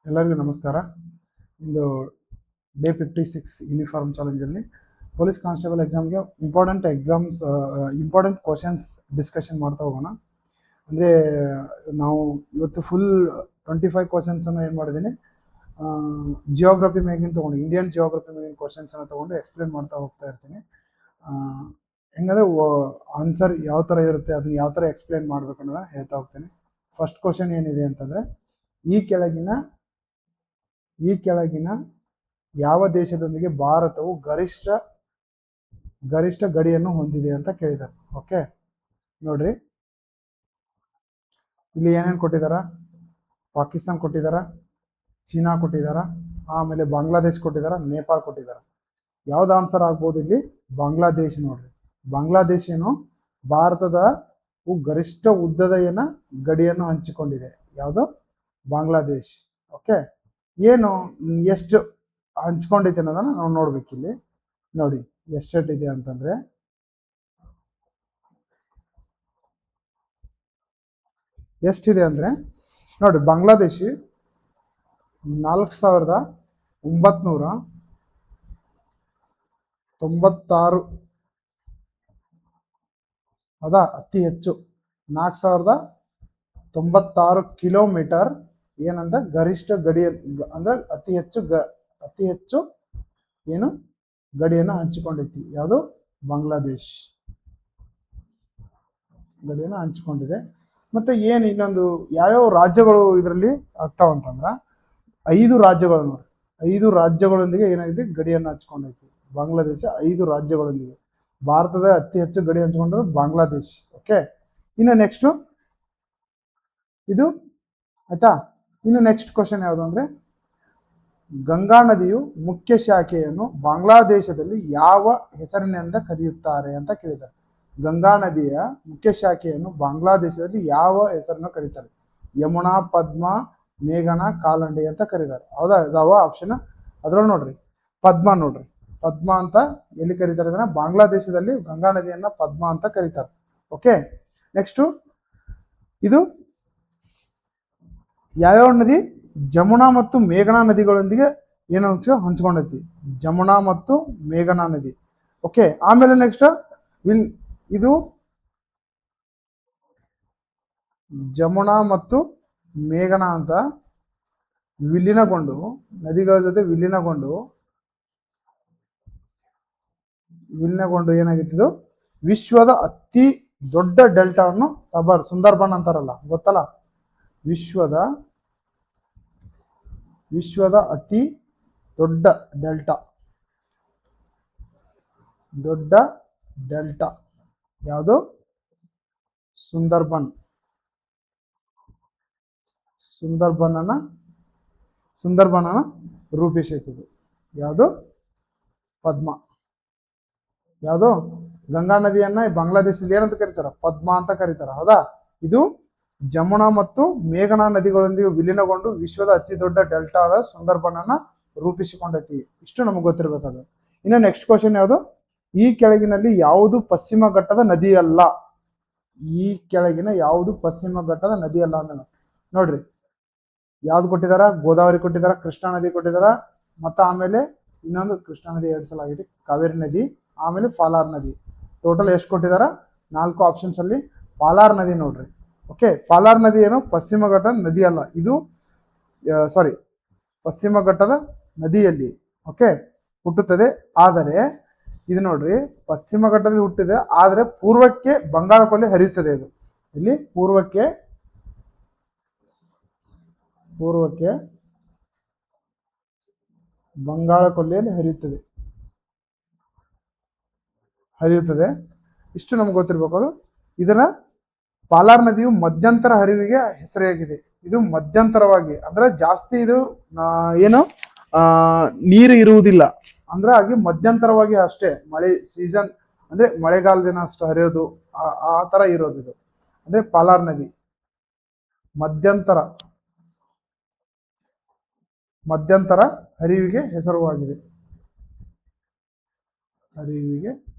ಎಲ್ಲರಿಗೂ ನಮಸ್ಕಾರ. ಇಂದು day 56 uniform ಚಾಲೆಂಜಲ್ಲಿ police constable ಎಕ್ಸಾಮ್ಗೆ ಇಂಪಾರ್ಟೆಂಟ್ ಕ್ವಶನ್ಸ್ ಡಿಸ್ಕಷನ್ ಮಾಡ್ತಾ ಹೋಗೋಣ. ಅಂದರೆ ನಾವು ಇವತ್ತು ಫುಲ್ 25 ಕ್ವಶನ್ಸನ್ನು ಏನು ಮಾಡಿದ್ದೀನಿ, ಜಿಯೋಗ್ರಫಿ ಮೇಗಿನ ತೊಗೊಂಡು ಇಂಡಿಯನ್ ಜಿಯೋಗ್ರಫಿ ಮೇಗಿನ ಕ್ವಶನ್ಸನ್ನು ತೊಗೊಂಡು ಎಕ್ಸ್ಪ್ಲೇನ್ ಮಾಡ್ತಾ ಹೋಗ್ತಾ ಇರ್ತೀನಿ. ಹೆಂಗಂದರೆ ಆನ್ಸರ್ ಯಾವ ಥರ ಇರುತ್ತೆ, ಅದನ್ನು ಯಾವ ಥರ ಎಕ್ಸ್ಪ್ಲೇನ್ ಮಾಡಬೇಕು ಅನ್ನೋದನ್ನ ಹೇಳ್ತಾ ಹೋಗ್ತೀನಿ. ಫಸ್ಟ್ ಕ್ವಶನ್ ಏನಿದೆ ಅಂತಂದರೆ, ಈ ಕೆಳಗಿನ ಯಾವ ದೇಶದೊಂದಿಗೆ ಭಾರತವು ಗರಿಷ್ಠ ಗಡಿಯನ್ನು ಹೊಂದಿದೆ ಅಂತ ಕೇಳಿದ್ದಾರೆ. ಓಕೆ, ನೋಡ್ರಿ, ಇಲ್ಲಿ ಏನೇನು ಕೊಟ್ಟಿದಾರ? ಪಾಕಿಸ್ತಾನ ಕೊಟ್ಟಿದಾರ, ಚೀನಾ ಕೊಟ್ಟಿದಾರ, ಆಮೇಲೆ ಬಾಂಗ್ಲಾದೇಶ್ ಕೊಟ್ಟಿದಾರ, ನೇಪಾಳ ಕೊಟ್ಟಿದಾರ. ಯಾವ್ದು ಆನ್ಸರ್ ಆಗ್ಬೋದು ಇಲ್ಲಿ? ಬಾಂಗ್ಲಾದೇಶ್. ನೋಡ್ರಿ, ಬಾಂಗ್ಲಾದೇಶ್ ಏನು ಭಾರತದ ಗರಿಷ್ಠ ಉದ್ದದ ಗಡಿಯನ್ನು ಹಂಚಿಕೊಂಡಿದೆ. ಯಾವುದು? ಬಾಂಗ್ಲಾದೇಶ್. ಓಕೆ, ಏನು ಎಷ್ಟು ಹಂಚ್ಕೊಂಡೈತೆ ಅನ್ನೋದನ್ನ ನಾವು ನೋಡ್ಬೇಕಿಲ್ಲಿ. ನೋಡಿ ಎಷ್ಟೆಷ್ಟಿದೆ ಅಂತಂದ್ರೆ, ಎಷ್ಟಿದೆ ಅಂದ್ರೆ ನೋಡ್ರಿ, ಬಾಂಗ್ಲಾದೇಶಿ 4996 ಅದಾ ಅತಿ ಹೆಚ್ಚು 4096 ಕಿಲೋಮೀಟರ್ ಏನಂತ ಗರಿಷ್ಠ ಗಡಿ, ಅಂದ್ರೆ ಅತಿ ಹೆಚ್ಚು ಏನು ಗಡಿಯನ್ನು ಹಂಚಿಕೊಂಡೈತಿ. ಯಾವುದು? ಬಾಂಗ್ಲಾದೇಶ್ ಗಡಿಯನ್ನು ಹಂಚಿಕೊಂಡಿದೆ. ಮತ್ತೆ ಏನು ಇನ್ನೊಂದು ಯಾವ್ಯಾವ ರಾಜ್ಯಗಳು ಇದರಲ್ಲಿ ಆಗ್ತಾವಂತಂದ್ರ 5 ರಾಜ್ಯಗಳು. ನೋಡಿ, 5 ರಾಜ್ಯಗಳೊಂದಿಗೆ ಏನಾಗಿದೆ, ಗಡಿಯನ್ನು ಹಂಚ್ಕೊಂಡೈತಿ ಬಾಂಗ್ಲಾದೇಶ. 5 ರಾಜ್ಯಗಳೊಂದಿಗೆ ಭಾರತದ ಅತಿ ಹೆಚ್ಚು ಗಡಿ ಹಂಚಿಕೊಂಡ್ರೆ ಬಾಂಗ್ಲಾದೇಶ್. ಓಕೆ, ಇನ್ನು ನೆಕ್ಸ್ಟ್ ಇದು ಆಯ್ತಾ. ಇನ್ನು ನೆಕ್ಸ್ಟ್ ಕ್ವಶನ್ ಯಾವುದು ಅಂದ್ರೆ, ಗಂಗಾ ನದಿಯು ಮುಖ್ಯ ಶಾಖೆಯನ್ನು ಬಾಂಗ್ಲಾದೇಶದಲ್ಲಿ ಯಾವ ಹೆಸರಿನಿಂದ ಕರೆಯುತ್ತಾರೆ ಅಂತ ಕೇಳಿದ್ದಾರೆ. ಗಂಗಾ ನದಿಯ ಮುಖ್ಯ ಶಾಖೆಯನ್ನು ಬಾಂಗ್ಲಾದೇಶದಲ್ಲಿ ಯಾವ ಹೆಸರನ್ನ ಕರೀತಾರೆ? ಯಮುನಾ, ಪದ್ಮ, ಮೇಘನಾ, ಕಾಲಂಡಿ ಅಂತ ಕರೀತಾರೆ. ಹೌದಾ? ಇದಾವ ಆಪ್ಷನ್. ಅದ್ರಲ್ಲಿ ನೋಡ್ರಿ, ಪದ್ಮ. ನೋಡ್ರಿ, ಪದ್ಮ ಅಂತ ಎಲ್ಲಿ ಕರೀತಾರೆ ಅಂದ್ರೆ, ಬಾಂಗ್ಲಾದೇಶದಲ್ಲಿ ಗಂಗಾ ನದಿಯನ್ನ ಪದ್ಮ ಅಂತ ಕರೀತಾರೆ. ಓಕೆ, ನೆಕ್ಸ್ಟ್ ಇದು ಯಾವ್ಯಾವ ನದಿ? ಜಮುನಾ ಮತ್ತು ಮೇಘನಾ ನದಿಗಳೊಂದಿಗೆ ಏನು ಹಂಚ್ಕೊಂಡೈತಿ? ಜಮುನಾ ಮತ್ತು ಮೇಘನಾ ನದಿ. ಓಕೆ, ಆಮೇಲೆ ನೆಕ್ಸ್ಟ್ ಇದು ಜಮುನಾ ಮತ್ತು ಮೇಘನಾ ಅಂತ ವಿಲೀನಗೊಂಡು, ನದಿಗಳ ಜೊತೆ ವಿಲೀನಗೊಂಡು ಏನಾಗಿತ್ತು? ಇದು ವಿಶ್ವದ ಅತಿ ದೊಡ್ಡ ಡೆಲ್ಟಾವನ್ನು ಸುಂದರ್ಬನ್ ಅಂತಾರಲ್ಲ, ಗೊತ್ತಲ್ಲ? ವಿಶ್ವದ ಅತಿ ದೊಡ್ಡ ಡೆಲ್ಟಾ ಯಾವುದು? ಸುಂದರ್ಬನ್ ಅನ್ನ ರೂಪಿಸಿತು. ಯಾವುದು? ಪದ್ಮ. ಯಾವುದು? ಗಂಗಾ ನದಿಯನ್ನ ಬಾಂಗ್ಲಾದೇಶದಲ್ಲಿ ಏನಂತ ಕರೀತಾರ? ಪದ್ಮ ಅಂತ ಕರೀತಾರ. ಹೌದಾ? ಇದು ಜಮುನಾ ಮತ್ತು ಮೇಘನಾ ನದಿಗಳೊಂದಿಗೆ ವಿಲೀನಗೊಂಡು ವಿಶ್ವದ ಅತಿ ದೊಡ್ಡ ಡೆಲ್ಟಾದ ಸುಂದರ್ಬನ್ ಅನ್ನ ರೂಪಿಸಿಕೊಂಡೈತಿ. ಇಷ್ಟು ನಮಗೆ ಗೊತ್ತಿರಬೇಕಾದ್ರು. ಇನ್ನು ನೆಕ್ಸ್ಟ್ ಕ್ವಶನ್ ಯಾವುದು? ಈ ಕೆಳಗಿನಲ್ಲಿ ಯಾವುದು ಪಶ್ಚಿಮ ಘಟ್ಟದ ನದಿಯಲ್ಲ? ಈ ಕೆಳಗಿನ ಯಾವುದು ಪಶ್ಚಿಮ ಘಟ್ಟದ ನದಿಯಲ್ಲ ಅಂತ ನೋಡ್ರಿ. ಯಾವ್ದು ಕೊಟ್ಟಿದಾರ? ಗೋದಾವರಿ ಕೊಟ್ಟಿದಾರ, ಕೃಷ್ಣಾ ನದಿ ಕೊಟ್ಟಿದಾರ, ಮತ್ತು ಆಮೇಲೆ ಇನ್ನೊಂದು ಕೃಷ್ಣಾ ನದಿ 2 ಸಲ ಆಗಿದೆ, ಕಾವೇರಿ ನದಿ, ಆಮೇಲೆ ಪಾಲಾರ್ ನದಿ. ಟೋಟಲ್ ಎಷ್ಟು ಕೊಟ್ಟಿದಾರ? 4 ಆಪ್ಷನ್ಸ್ ಅಲ್ಲಿ ಪಾಲಾರ್ ನದಿ. ನೋಡ್ರಿ, ಓಕೆ, ಪಾಲಾರ್ ನದಿ ಏನು ಪಶ್ಚಿಮ ಘಟ್ಟದ ನದಿ ಅಲ್ಲ. ಇದು ಪಶ್ಚಿಮ ಘಟ್ಟದ ನದಿಯಲ್ಲಿ ಓಕೆ ಹುಟ್ಟುತ್ತದೆ. ಆದರೆ ಇದು ನೋಡ್ರಿ, ಪಶ್ಚಿಮ ಘಟ್ಟದಲ್ಲಿ ಹುಟ್ಟಿದೆ, ಆದರೆ ಪೂರ್ವಕ್ಕೆ ಬಂಗಾಳ ಕೊಲ್ಲಿ ಹರಿಯುತ್ತದೆ. ಇದು ಇಲ್ಲಿ ಪೂರ್ವಕ್ಕೆ ಬಂಗಾಳ ಕೊಲ್ಲಿಯಲ್ಲಿ ಹರಿಯುತ್ತದೆ. ಇಷ್ಟು ನಮ್ಗೆ ಗೊತ್ತಿರ್ಬೇಕು. ಅದು ಇದರ ಪಾಲಾರ್ ನದಿಯು ಮಧ್ಯಂತರ ಹರಿವಿಗೆ ಹೆಸರಾಗಿದೆ. ಇದು ಮಧ್ಯಂತರವಾಗಿ, ಅಂದ್ರೆ ಜಾಸ್ತಿ ಇದು ಏನು ನೀರು ಇರುವುದಿಲ್ಲ, ಅಂದ್ರೆ ಹಾಗೆ ಮಧ್ಯಂತರವಾಗಿ ಅಷ್ಟೇ. ಮಳೆ ಸೀಸನ್ ಅಂದ್ರೆ ಮಳೆಗಾಲ ದಿನ ಅಷ್ಟು ಹರಿಯೋದು, ಆ ತರ ಇರೋದು. ಇದು ಅಂದ್ರೆ ಪಾಲಾರ್ ನದಿ ಮಧ್ಯಂತರ ಹರಿವಿಗೆ ಹೆಸರುವಾಗಿದೆ.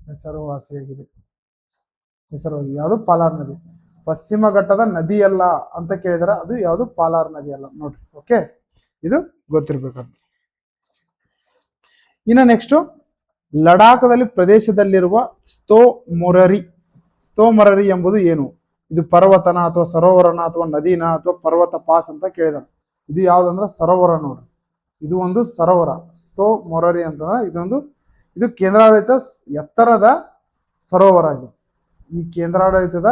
ಹೆಸರುವಾಸಿಯಾಗಿದೆ. ಯಾವುದು? ಪಾಲಾರ್ ನದಿ. ಪಶ್ಚಿಮ ಘಟ್ಟದ ನದಿ ಅಲ್ಲ ಅಂತ ಕೇಳಿದಾರೆ, ಅದು ಯಾವುದು? ಪಾಲಾರ್ ನದಿ ಅಲ್ಲ. ನೋಡ್ರಿ, ಓಕೆ. ಇದು ಗೊತ್ತಿರ್ಬೇಕಾದ್ರೆ. ಇನ್ನು ನೆಕ್ಸ್ಟ್ ಲಡಾಖದಲ್ಲಿ ಪ್ರದೇಶದಲ್ಲಿರುವ ಸ್ತೋಮರರಿ ಎಂಬುದು ಏನು? ಇದು ಪರ್ವತನ ಅಥವಾ ಸರೋವರನ ಅಥವಾ ನದಿನ ಅಥವಾ ಪರ್ವತ ಪಾಸ್ ಅಂತ ಕೇಳಿದಾರೆ. ಇದು ಯಾವ್ದಂದ್ರೆ ಸರೋವರ ನೋಡ್ರಿ. ಇದು ಒಂದು ಸರೋವರ ಸ್ತೋಮರರಿ ಅಂತ. ಇದು ಕೇಂದ್ರಾಡಳಿತ ಎತ್ತರದ ಸರೋವರ. ಇದು ಈ ಕೇಂದ್ರಾಡಳಿತದ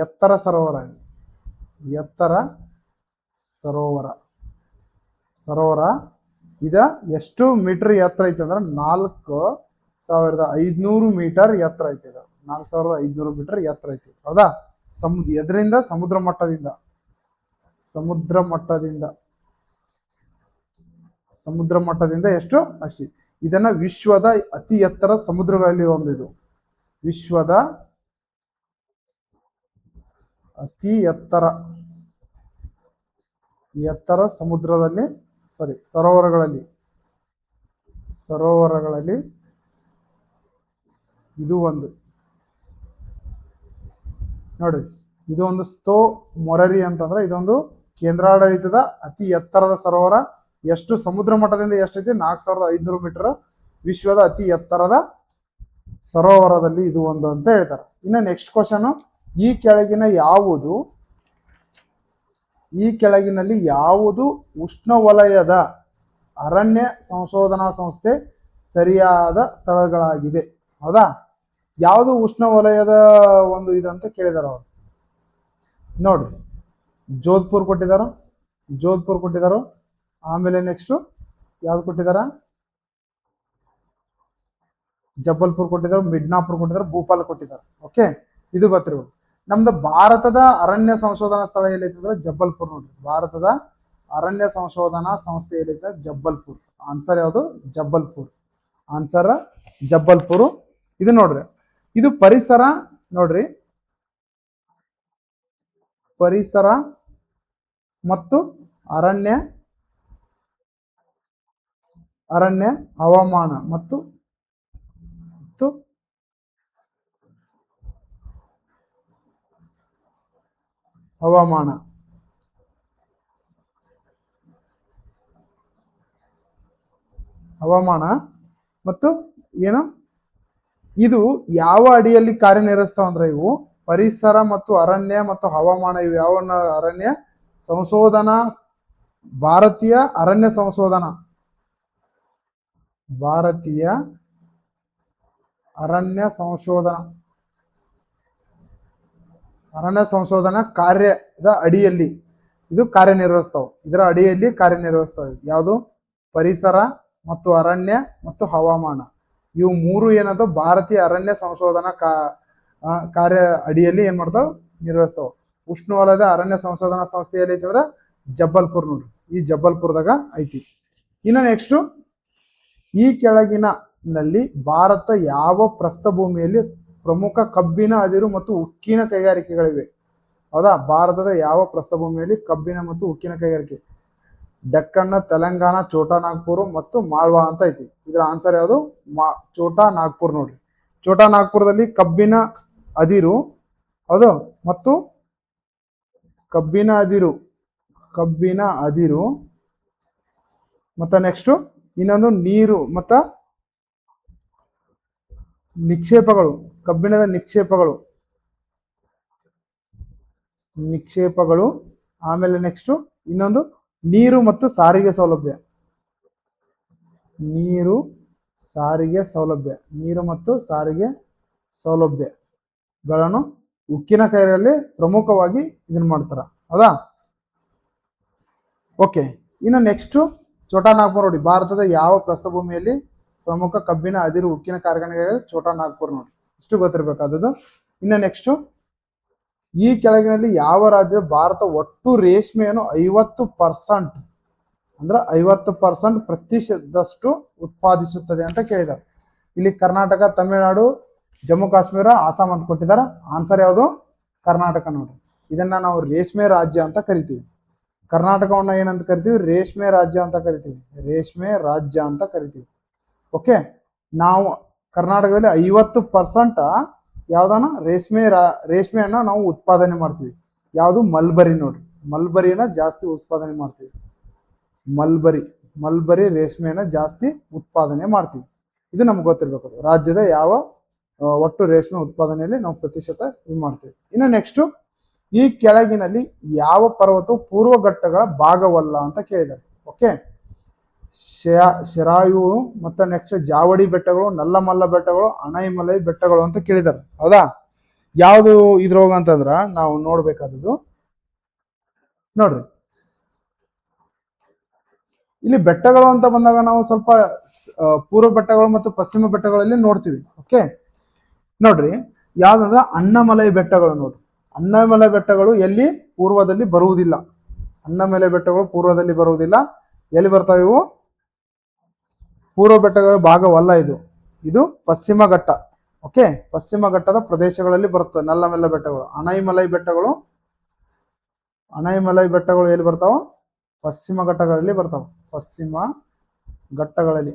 ಎತ್ತರ ಸರೋವರ. ಎತ್ತರ ಸರೋವರ ಇದ ಎಷ್ಟು ಮೀಟರ್ ಎತ್ತರ ಐತೆ ಅಂದ್ರೆ 4500 ಮೀಟರ್ ಎತ್ತರ ಐತೆ. ಇದು 4500 ಮೀಟರ್ ಎತ್ತರ ಐತಿ. ಹೌದಾ? ಎದರಿಂದ? ಸಮುದ್ರ ಮಟ್ಟದಿಂದ ಎಷ್ಟು? ಅಷ್ಟೇ. ಇದನ್ನ ವಿಶ್ವದ ಅತಿ ಎತ್ತರ ಸಮುದ್ರಗಳಲ್ಲಿ ಒಂದು. ಇದು ವಿಶ್ವದ ಅತಿ ಎತ್ತರ ಸಮುದ್ರದಲ್ಲಿ ಸರೋವರಗಳಲ್ಲಿ ಇದು ಒಂದು ನೋಡಿ. ಇದು ಒಂದು ಸ್ತೋಮರರಿ ಅಂತಂದ್ರೆ ಇದೊಂದು ಕೇಂದ್ರಾಡಳಿತದ ಅತಿ ಎತ್ತರದ ಸರೋವರ. ಎಷ್ಟು? ಸಮುದ್ರ ಮಟ್ಟದಿಂದ ಎಷ್ಟೈತಿ? 4500 ಮೀಟರ್. ವಿಶ್ವದ ಅತಿ ಎತ್ತರದ ಸರೋವರದಲ್ಲಿ ಇದು ಒಂದು ಅಂತ ಹೇಳ್ತಾರೆ. ಇನ್ನು ನೆಕ್ಸ್ಟ್ ಕ್ವಶನ್, ಈ ಕೆಳಗಿನಲ್ಲಿ ಯಾವುದು ಉಷ್ಣವಲಯದ ಅರಣ್ಯ ಸಂಶೋಧನಾ ಸಂಸ್ಥೆ ಸರಿಯಾದ ಸ್ಥಳಗಳಾಗಿದೆ? ಹೌದಾ? ಯಾವುದು ಉಷ್ಣವಲಯದ ಒಂದು ಇದಂತ ಕೇಳಿದಾರ ಅವರು. ನೋಡ್ರಿ, ಜೋಧ್ಪುರ್ ಕೊಟ್ಟಿದಾರ. ಆಮೇಲೆ ನೆಕ್ಸ್ಟ್ ಯಾವ್ದು ಕೊಟ್ಟಿದಾರ? ಜಬ್ಬಲ್ಪುರ್ ಕೊಟ್ಟಿದ್ದಾರೆ, ಮಿಡ್ನಾಪುರ್ ಕೊಟ್ಟಿದ್ದಾರೆ, ಭೂಪಾಲ್ ಕೊಟ್ಟಿದ್ದಾರೆ. ಓಕೆ, ಇದು ಗೊತ್ತಿರ್ಬೋದು. ನಮ್ದು ಭಾರತದ ಅರಣ್ಯ ಸಂಶೋಧನಾ ಸ್ಥಳ ಎಲ್ಲೈತೆ ಅಂದ್ರೆ ಜಬ್ಬಲ್ಪುರ್. ನೋಡ್ರಿ, ಭಾರತದ ಅರಣ್ಯ ಸಂಶೋಧನಾ ಸಂಸ್ಥೆ ಎಲ್ಲೈತೆ? ಜಬ್ಬಲ್ಪುರ್. ಆನ್ಸರ್ ಯಾವುದು? ಜಬ್ಬಲ್ಪುರ್. ಇದು ನೋಡ್ರಿ, ಇದು ಪರಿಸರ. ನೋಡ್ರಿ, ಪರಿಸರ ಮತ್ತು ಅರಣ್ಯ ಹವಾಮಾನ ಮತ್ತು ಏನು, ಇದು ಯಾವ ಅಡಿಯಲ್ಲಿ ಕಾರ್ಯನಿರ್ವಹಿಸ್ತಾವ ಅಂದ್ರೆ ಇವು ಪರಿಸರ ಮತ್ತು ಅರಣ್ಯ ಮತ್ತು ಹವಾಮಾನ. ಇವು ಯಾವ ಅರಣ್ಯ ಸಂಶೋಧನಾ, ಭಾರತೀಯ ಅರಣ್ಯ ಸಂಶೋಧನಾ ಕಾರ್ಯದ ಅಡಿಯಲ್ಲಿ ಇದು ಕಾರ್ಯನಿರ್ವಹಿಸ್ತಾವೆ. ಇದರ ಅಡಿಯಲ್ಲಿ ಕಾರ್ಯನಿರ್ವಹಿಸ್ತವೆ. ಯಾವುದು? ಪರಿಸರ ಮತ್ತು ಅರಣ್ಯ ಮತ್ತು ಹವಾಮಾನ. ಇವು ಮೂರು ಏನದು ಭಾರತೀಯ ಅರಣ್ಯ ಸಂಶೋಧನಾ ಕಾರ್ಯ ಅಡಿಯಲ್ಲಿ ಏನ್ ಮಾಡ್ತಾವ? ನಿರ್ವಹಿಸ್ತಾವ. ಉಷ್ಣವಲಯದ ಅರಣ್ಯ ಸಂಶೋಧನಾ ಸಂಸ್ಥೆಯಲ್ಲಿ ಐತಿ ಅಂದ್ರೆ ಜಬ್ಬಲ್ಪುರ್. ನೋಡ್ರಿ, ಈ ಜಬ್ಬಲ್ಪುರದಾಗ ಐತಿ. ಇನ್ನು ನೆಕ್ಸ್ಟ್, ಈ ಕೆಳಗಿನಲ್ಲಿ ಭಾರತ ಯಾವ ಪ್ರಸ್ಥಭೂಮಿಯಲ್ಲಿ ಪ್ರಮುಖ ಕಬ್ಬಿನ, ಅದಿರು ಮತ್ತು ಉಕ್ಕಿನ ಕೈಗಾರಿಕೆಗಳಿವೆ? ಹೌದಾ? ಭಾರತದ ಯಾವ ಪ್ರಸ್ಥಭೂಮಿಯಲ್ಲಿ ಕಬ್ಬಿನ ಮತ್ತು ಉಕ್ಕಿನ ಕೈಗಾರಿಕೆ? ಡೆಕ್ಕನ್, ತೆಲಂಗಾಣ, ಛೋಟಾ ನಾಗ್ಪುರ್ ಮತ್ತು ಮಾಳ್ವಾ ಅಂತ ಐತಿ. ಇದರ ಆನ್ಸರ್ ಯಾವುದು? ಛೋಟಾ ನಾಗ್ಪುರ್. ನೋಡ್ರಿ, ಛೋಟಾ ನಾಗ್ಪುರದಲ್ಲಿ ಕಬ್ಬಿನ ಅದಿರು, ಹೌದು, ಮತ್ತು ಕಬ್ಬಿನ ಅದಿರು ಮತ್ತ ನೆಕ್ಸ್ಟ್ ಇನ್ನೊಂದು ನೀರು ಮತ್ತ ನಿಕ್ಷೇಪಗಳು, ಕಬ್ಬಿಣದ ನಿಕ್ಷೇಪಗಳು. ಆಮೇಲೆ ನೆಕ್ಸ್ಟ್ ಇನ್ನೊಂದು ನೀರು ಮತ್ತು ಸಾರಿಗೆ ಸೌಲಭ್ಯ. ನೀರು ಮತ್ತು ಸಾರಿಗೆ ಸೌಲಭ್ಯಗಳನ್ನು ಉಕ್ಕಿನ ಕೈಯಲ್ಲಿ ಪ್ರಮುಖವಾಗಿ ಇದನ್ನ ಮಾಡ್ತಾರ. ಹೌದಾ? ಓಕೆ, ಇನ್ನು ನೆಕ್ಸ್ಟ್ ಛೋಟಾ ನಾಗ್ಪುರ್. ನೋಡಿ, ಭಾರತದ ಯಾವ ಪ್ರಸ್ಥಭೂಮಿಯಲ್ಲಿ ಪ್ರಮುಖ ಕಬ್ಬಿನ, ಅದಿರು, ಉಕ್ಕಿನ ಕಾರ್ಖಾನೆಗಳು? ಛೋಟಾ ನಾಗ್ಪುರ್. ನೋಡಿ, ಇಷ್ಟು ಗೊತ್ತಿರಬೇಕಾದದ್ದು. ಇನ್ನು ನೆಕ್ಸ್ಟ್, ಈ ಕೆಳಗಿನಲ್ಲಿ ಯಾವ ರಾಜ್ಯದ ಭಾರತ ಒಟ್ಟು ರೇಷ್ಮೆಯನ್ನು 50% ಅಂದ್ರೆ 50% ಪ್ರತಿಶತದಷ್ಟು ಉತ್ಪಾದಿಸುತ್ತದೆ ಅಂತ ಕೇಳಿದ್ದಾರೆ. ಇಲ್ಲಿ ಕರ್ನಾಟಕ, ತಮಿಳುನಾಡು, ಜಮ್ಮು ಕಾಶ್ಮೀರ, ಆಸಾಂ ಅಂತ ಕೊಟ್ಟಿದ್ದಾರೆ. ಆನ್ಸರ್ ಯಾವುದು? ಕರ್ನಾಟಕ. ನೋಡ್ರಿ, ಇದನ್ನ ನಾವು ರೇಷ್ಮೆ ರಾಜ್ಯ ಅಂತ ಕರಿತೀವಿ. ಕರ್ನಾಟಕವನ್ನ ಏನಂತ ಕರಿತೀವಿ? ರೇಷ್ಮೆ ರಾಜ್ಯ ಅಂತ ಕರಿತೀವಿ. ಓಕೆ, ನಾವು ಕರ್ನಾಟಕದಲ್ಲಿ 50% ಯಾವ್ದಾನ ರೇಷ್ಮೆಯನ್ನ ನಾವು ಉತ್ಪಾದನೆ ಮಾಡ್ತೀವಿ. ಯಾವುದು ಮಲ್ಬರಿ ನೋಡ್ರಿ, ಮಲ್ಬರಿನ ಜಾಸ್ತಿ ಉತ್ಪಾದನೆ ಮಾಡ್ತೀವಿ. ಮಲ್ಬರಿ ರೇಷ್ಮೆಯನ್ನ ಜಾಸ್ತಿ ಉತ್ಪಾದನೆ ಮಾಡ್ತೀವಿ. ಇದು ನಮ್ಗೆ ಗೊತ್ತಿರ್ಬೇಕು. ರಾಜ್ಯದ ಯಾವ ಒಟ್ಟು ರೇಷ್ಮೆ ಉತ್ಪಾದನೆಯಲ್ಲಿ ನಾವು ಪ್ರತಿಶತ ಇದು ಮಾಡ್ತೀವಿ. ಇನ್ನು ನೆಕ್ಸ್ಟ್, ಈ ಕೆಳಗಿನಲ್ಲಿ ಯಾವ ಪರ್ವತವು ಪೂರ್ವ ಘಟ್ಟಗಳ ಭಾಗವಲ್ಲ ಅಂತ ಕೇಳಿದ್ದಾರೆ. ಓಕೆ, ಶರಾಯು, ಮತ್ತೆ ನೆಕ್ಸ್ಟ್ ಜಾವಡಿ ಬೆಟ್ಟಗಳು, ನಲ್ಲಮಲ್ಲ ಬೆಟ್ಟಗಳು, ಅಣೈಮಲೈ ಬೆಟ್ಟಗಳು ಅಂತ ಕೇಳಿದ್ದಾರೆ. ಹೌದಾ? ಯಾವುದು ಇದ್ರೋಗ ಅಂತಂದ್ರ ನಾವು ನೋಡ್ಬೇಕಾದದ್ದು ನೋಡ್ರಿ, ಇಲ್ಲಿ ಬೆಟ್ಟಗಳು ಅಂತ ಬಂದಾಗ ನಾವು ಸ್ವಲ್ಪ ಪೂರ್ವ ಬೆಟ್ಟಗಳು ಮತ್ತು ಪಶ್ಚಿಮ ಬೆಟ್ಟಗಳಲ್ಲಿ ನೋಡ್ತೀವಿ. ಓಕೆ, ನೋಡ್ರಿ ಯಾವ್ದಂದ್ರ ಅಣ್ಣಾಮಲೈ ಬೆಟ್ಟಗಳು. ನೋಡ್ರಿ, ಅಣ್ಣಾಮಲೈ ಬೆಟ್ಟಗಳು ಎಲ್ಲಿ ಪೂರ್ವದಲ್ಲಿ ಬರುವುದಿಲ್ಲ. ಅಣ್ಣಾಮಲೈ ಬೆಟ್ಟಗಳು ಪೂರ್ವದಲ್ಲಿ ಬರುವುದಿಲ್ಲ. ಎಲ್ಲಿ ಬರ್ತಾವೆ ಇವು? ಪೂರ್ವ ಬೆಟ್ಟಗಳ ಭಾಗವಲ್ಲ ಇದು. ಇದು ಪಶ್ಚಿಮ ಘಟ್ಟ. ಓಕೆ, ಪಶ್ಚಿಮ ಘಟ್ಟದ ಪ್ರದೇಶಗಳಲ್ಲಿ ಬರುತ್ತವೆ ನಲ್ಲಮಲ್ಲ ಬೆಟ್ಟಗಳು. ಅಣೈಮಲೈ ಬೆಟ್ಟಗಳು ಎಲ್ಲಿ ಬರ್ತಾವ? ಪಶ್ಚಿಮ ಘಟ್ಟಗಳಲ್ಲಿ ಬರ್ತಾವ. ಪಶ್ಚಿಮ ಘಟ್ಟಗಳಲ್ಲಿ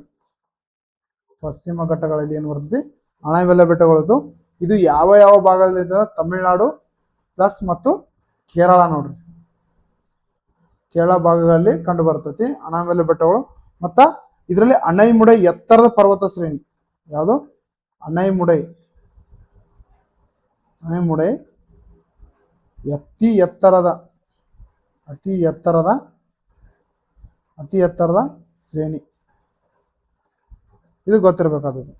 ಏನು ಬರ್ತದೆ? ಅಣೈಮಲೈ ಬೆಟ್ಟಗಳು. ಇದು ಯಾವ ಯಾವ ಭಾಗದಲ್ಲಿ? ತಮಿಳುನಾಡು ಪ್ಲಸ್ ಮತ್ತು ಕೇರಳ. ನೋಡ್ರಿ, ಕೇರಳ ಭಾಗಗಳಲ್ಲಿ ಕಂಡು ಬರ್ತೈತಿ ಅಣೈಮಲೈ ಬೆಟ್ಟಗಳು. ಮತ್ತ ಇದರಲ್ಲಿ ಅಣೈಮುಡೈ ಎತ್ತರದ ಪರ್ವತ ಶ್ರೇಣಿ. ಯಾವುದು? ಅಣೈಮುಡೈ ಅತಿ ಎತ್ತರದ ಶ್ರೇಣಿ. ಇದು ಗೊತ್ತಿರಬೇಕಾದದ್ದು.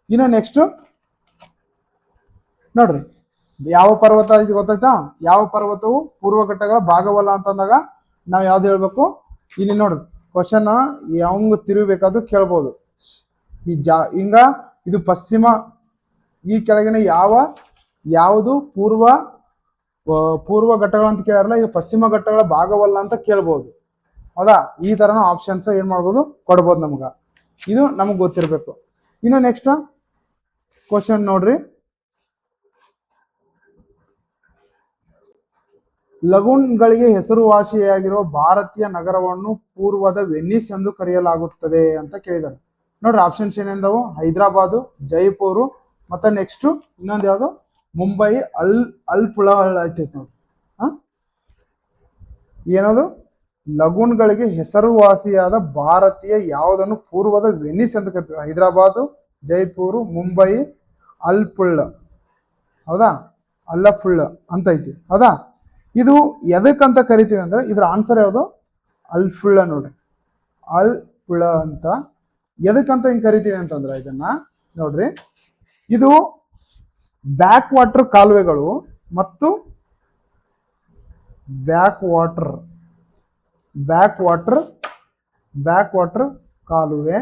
ಇನ್ನು ನೆಕ್ಸ್ಟ್ ನೋಡ್ರಿ, ಯಾವ ಪರ್ವತ ಇದು ಗೊತ್ತಾಯ್ತಾ? ಯಾವ ಪರ್ವತವು ಪೂರ್ವ ಘಟ್ಟಗಳ ಭಾಗವಲ್ಲ ಅಂತಂದಾಗ ನಾವು ಯಾವ್ದು ಹೇಳ್ಬೇಕು? ಇಲ್ಲಿ ನೋಡ್ರಿ, ಕ್ವಶನ್ ಯಾವಂಗ ತಿರುಗಬೇಕಾದ್ರು ಕೇಳ್ಬೋದು. ಹಿಂಗ ಇದು ಪಶ್ಚಿಮ, ಈ ಕೆಳಗಿನ ಯಾವುದು ಪೂರ್ವ ಘಟ್ಟಗಳು ಅಂತ ಕೇಳಾರಲ್ಲ, ಇದು ಪಶ್ಚಿಮ ಘಟ್ಟಗಳ ಭಾಗವಲ್ಲ ಅಂತ ಕೇಳ್ಬೋದು. ಹೌದಾ? ಈ ತರನ ಆಪ್ಷನ್ಸ್ ಏನ್ ಮಾಡ್ಬೋದು? ಕೊಡ್ಬೋದು ನಮ್ಗ. ಇದು ನಮಗ್ ಗೊತ್ತಿರ್ಬೇಕು. ಇನ್ನು ನೆಕ್ಸ್ಟ್ ಕ್ವಶನ್ ನೋಡ್ರಿ, ಲಗೂನ್ಗಳಿಗೆ ಹೆಸರುವಾಸಿಯಾಗಿರುವ ಭಾರತೀಯ ನಗರವನ್ನು ಪೂರ್ವದ ವೆನ್ನಿಸ್ ಎಂದು ಕರೆಯಲಾಗುತ್ತದೆ ಅಂತ ಕೇಳಿದ್ದಾರೆ. ನೋಡ್ರಿ, ಆಪ್ಷನ್ಸ್ ಏನೇನದಾವು? ಹೈದರಾಬಾದು, ಜೈಪುರ್, ಮತ್ತೆ ನೆಕ್ಸ್ಟ್ ಇನ್ನೊಂದು ಯಾವುದು? ಮುಂಬೈ, ಅಲ್ಪುಳ ಐತೈತಿ ನೋಡ್ರಿ. ಏನದು? ಲಗೂನ್ಗಳಿಗೆ ಹೆಸರುವಾಸಿಯಾದ ಭಾರತೀಯ ಯಾವುದನ್ನು ಪೂರ್ವದ ವೆನಿಸ್ ಅಂತ ಕರಿತೀವಿ? ಹೈದರಾಬಾದು, ಜೈಪುರ್, ಮುಂಬೈ, ಅಲ್ಪುಳ. ಹೌದಾ? ಅಲ್ಲಫುಳ್ಳ ಅಂತ ಐತಿ. ಹೌದಾ? ಇದು ಎದಕ್ಕಂತ ಕರಿತೀವಿ ಅಂದ್ರೆ, ಇದ್ರ ಆನ್ಸರ್ ಯಾವುದು? ಅಲ್ಫುಳ್ಳ. ನೋಡ್ರಿ, ಅಲ್ಪುಳ ಅಂತ ಎದಕ್ಕಂತ ಹಿಂಗ್ ಕರಿತೀವಿ ಅಂತಂದ್ರ, ಇದನ್ನ ನೋಡ್ರಿ, ಇದು ಬ್ಯಾಕ್ ವಾಟರ್ ಕಾಲುವೆಗಳು ಮತ್ತು ಬ್ಯಾಕ್ ವಾಟರ್ ಕಾಲುವೆ.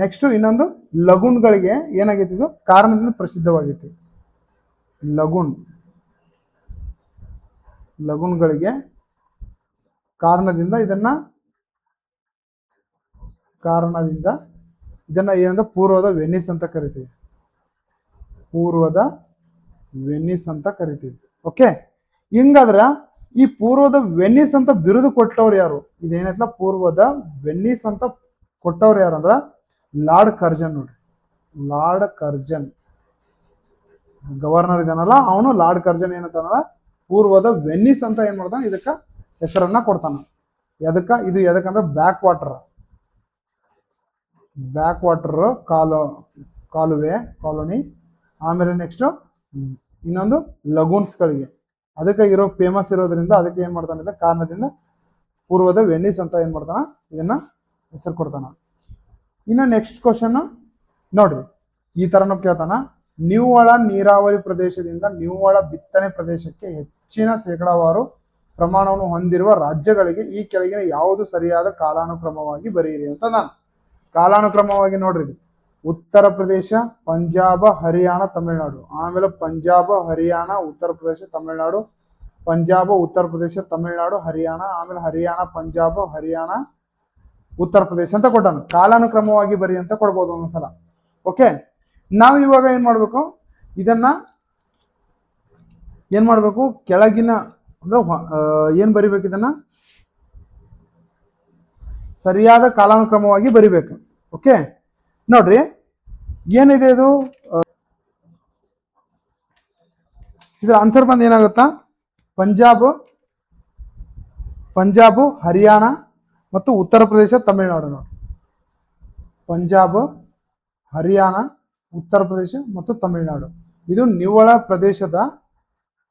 ನೆಕ್ಸ್ಟ್ ಇನ್ನೊಂದು ಲಗೂನ್ಗಳಿಗೆ ಏನಾಗೈತಿ? ಇದು ಕಾರಣದಿಂದ ಪ್ರಸಿದ್ಧವಾಗೈತಿ. ಲಗೂನ್ಗಳಿಗೆ ಕಾರಣದಿಂದ ಇದನ್ನ ಏನಂದ್ರೆ ಪೂರ್ವದ ವೆನಿಸ್ ಅಂತ ಕರಿತೀವಿ. ಓಕೆ, ಹಿಂಗಾದ್ರ ಈ ಪೂರ್ವದ ವೆನಿಸ್ ಅಂತ ಬಿರುದು ಕೊಟ್ಟವ್ರು ಯಾರು? ಇದೇನೈತಲ್ಲ, ಪೂರ್ವದ ವೆನಿಸ್ ಅಂತ ಕೊಟ್ಟವ್ರು ಯಾರು ಅಂದ್ರ ಲಾರ್ಡ್ ಕರ್ಜನ್. ನೋಡ್ರಿ, ಲಾರ್ಡ್ ಕರ್ಜನ್ ಗವರ್ನರ್ ಇದಾನಲ್ಲ, ಅವನು ಲಾರ್ಡ್ ಕರ್ಜನ್ ಏನಂತಾನ, ಪೂರ್ವದ ವೆನಿಸ್ ಅಂತ ಏನ್ ಮಾಡ್ತಾನ, ಇದಕ್ಕ ಹೆಸರನ್ನ ಕೊಡ್ತಾನ. ಎದಕ್ಕಂದ್ರೆ ಬ್ಯಾಕ್ ವಾಟರ್ ಕಾಲೋನಿ. ಆಮೇಲೆ ನೆಕ್ಸ್ಟ್ ಇನ್ನೊಂದು ಲಗೂನ್ಸ್ಗಳಿಗೆ, ಅದಕ್ಕೆ ಫೇಮಸ್ ಇರೋದ್ರಿಂದ ಅದಕ್ಕೆ ಏನ್ ಮಾಡ್ತಾನೆ, ಕಾರಣದಿಂದ ಪೂರ್ವದ ವೆನಿಸ್ ಅಂತ ಏನ್ ಮಾಡ್ತಾನ, ಇದನ್ನ ಹೆಸರು ಕೊಡ್ತಾನ. ಇನ್ನು ನೆಕ್ಸ್ಟ್ ಕ್ವಶನ್ ನೋಡ್ರಿ, ಈ ತರನು ಕೇಳ್ತಾನ. ನಿವ್ವಳ ನೀರಾವರಿ ಪ್ರದೇಶದಿಂದ ನಿವ್ವಳ ಬಿತ್ತನೆ ಪ್ರದೇಶಕ್ಕೆ ಹೆಚ್ಚಿನ ಶೇಕಡಾವಾರು ಪ್ರಮಾಣವನ್ನು ಹೊಂದಿರುವ ರಾಜ್ಯಗಳಿಗೆ ಈ ಕೆಳಗಿನ ಯಾವುದು ಸರಿಯಾದ ಕಾಲಾನುಕ್ರಮವಾಗಿ ಬರೆಯಿರಿ ಅಂತ ನಾನು. ಕಾಲಾನುಕ್ರಮವಾಗಿ ನೋಡ್ರಿ, ಉತ್ತರ ಪ್ರದೇಶ, ಪಂಜಾಬ, ಹರಿಯಾಣ, ತಮಿಳುನಾಡು. ಆಮೇಲೆ ಪಂಜಾಬ, ಹರಿಯಾಣ, ಉತ್ತರ ಪ್ರದೇಶ, ತಮಿಳುನಾಡು, ಪಂಜಾಬ, ಉತ್ತರ ಪ್ರದೇಶ, ತಮಿಳುನಾಡು, ಹರಿಯಾಣ, ಆಮೇಲೆ ಹರಿಯಾಣ, ಪಂಜಾಬ, ಹರಿಯಾಣ, ಉತ್ತರ ಪ್ರದೇಶ ಅಂತ ಕೊಟ್ಟಾನ. ಕಾಲಾನುಕ್ರಮವಾಗಿ ಬರಿ ಅಂತ ಕೊಡ್ಬೋದು ಒಂದೊಂದ್ಸಲ. ಓಕೆ, ನಾವು ಇವಾಗ ಏನ್ ಮಾಡ್ಬೇಕು? ಇದನ್ನ ಏನ್ ಮಾಡ್ಬೇಕು? ಕೆಳಗಿನ ಅಂದ್ರೆ ಏನ್ ಬರಿಬೇಕು? ಇದನ್ನ ಸರಿಯಾದ ಕಾಲಾನುಕ್ರಮವಾಗಿ ಬರಿಬೇಕು. ಓಕೆ, ನೋಡ್ರಿ ಏನಿದೆ ಇದು? ಇದ್ರ ಆನ್ಸರ್ ಬಂದು ಏನಾಗುತ್ತಾ? ಪಂಜಾಬ್, ಪಂಜಾಬ್, ಹರಿಯಾಣ ಮತ್ತು ಉತ್ತರ ಪ್ರದೇಶ, ತಮಿಳುನಾಡು ನೋಡಿ. ಪಂಜಾಬ್, ಹರಿಯಾಣ, ಉತ್ತರ ಪ್ರದೇಶ ಮತ್ತು ತಮಿಳುನಾಡು. ಇದು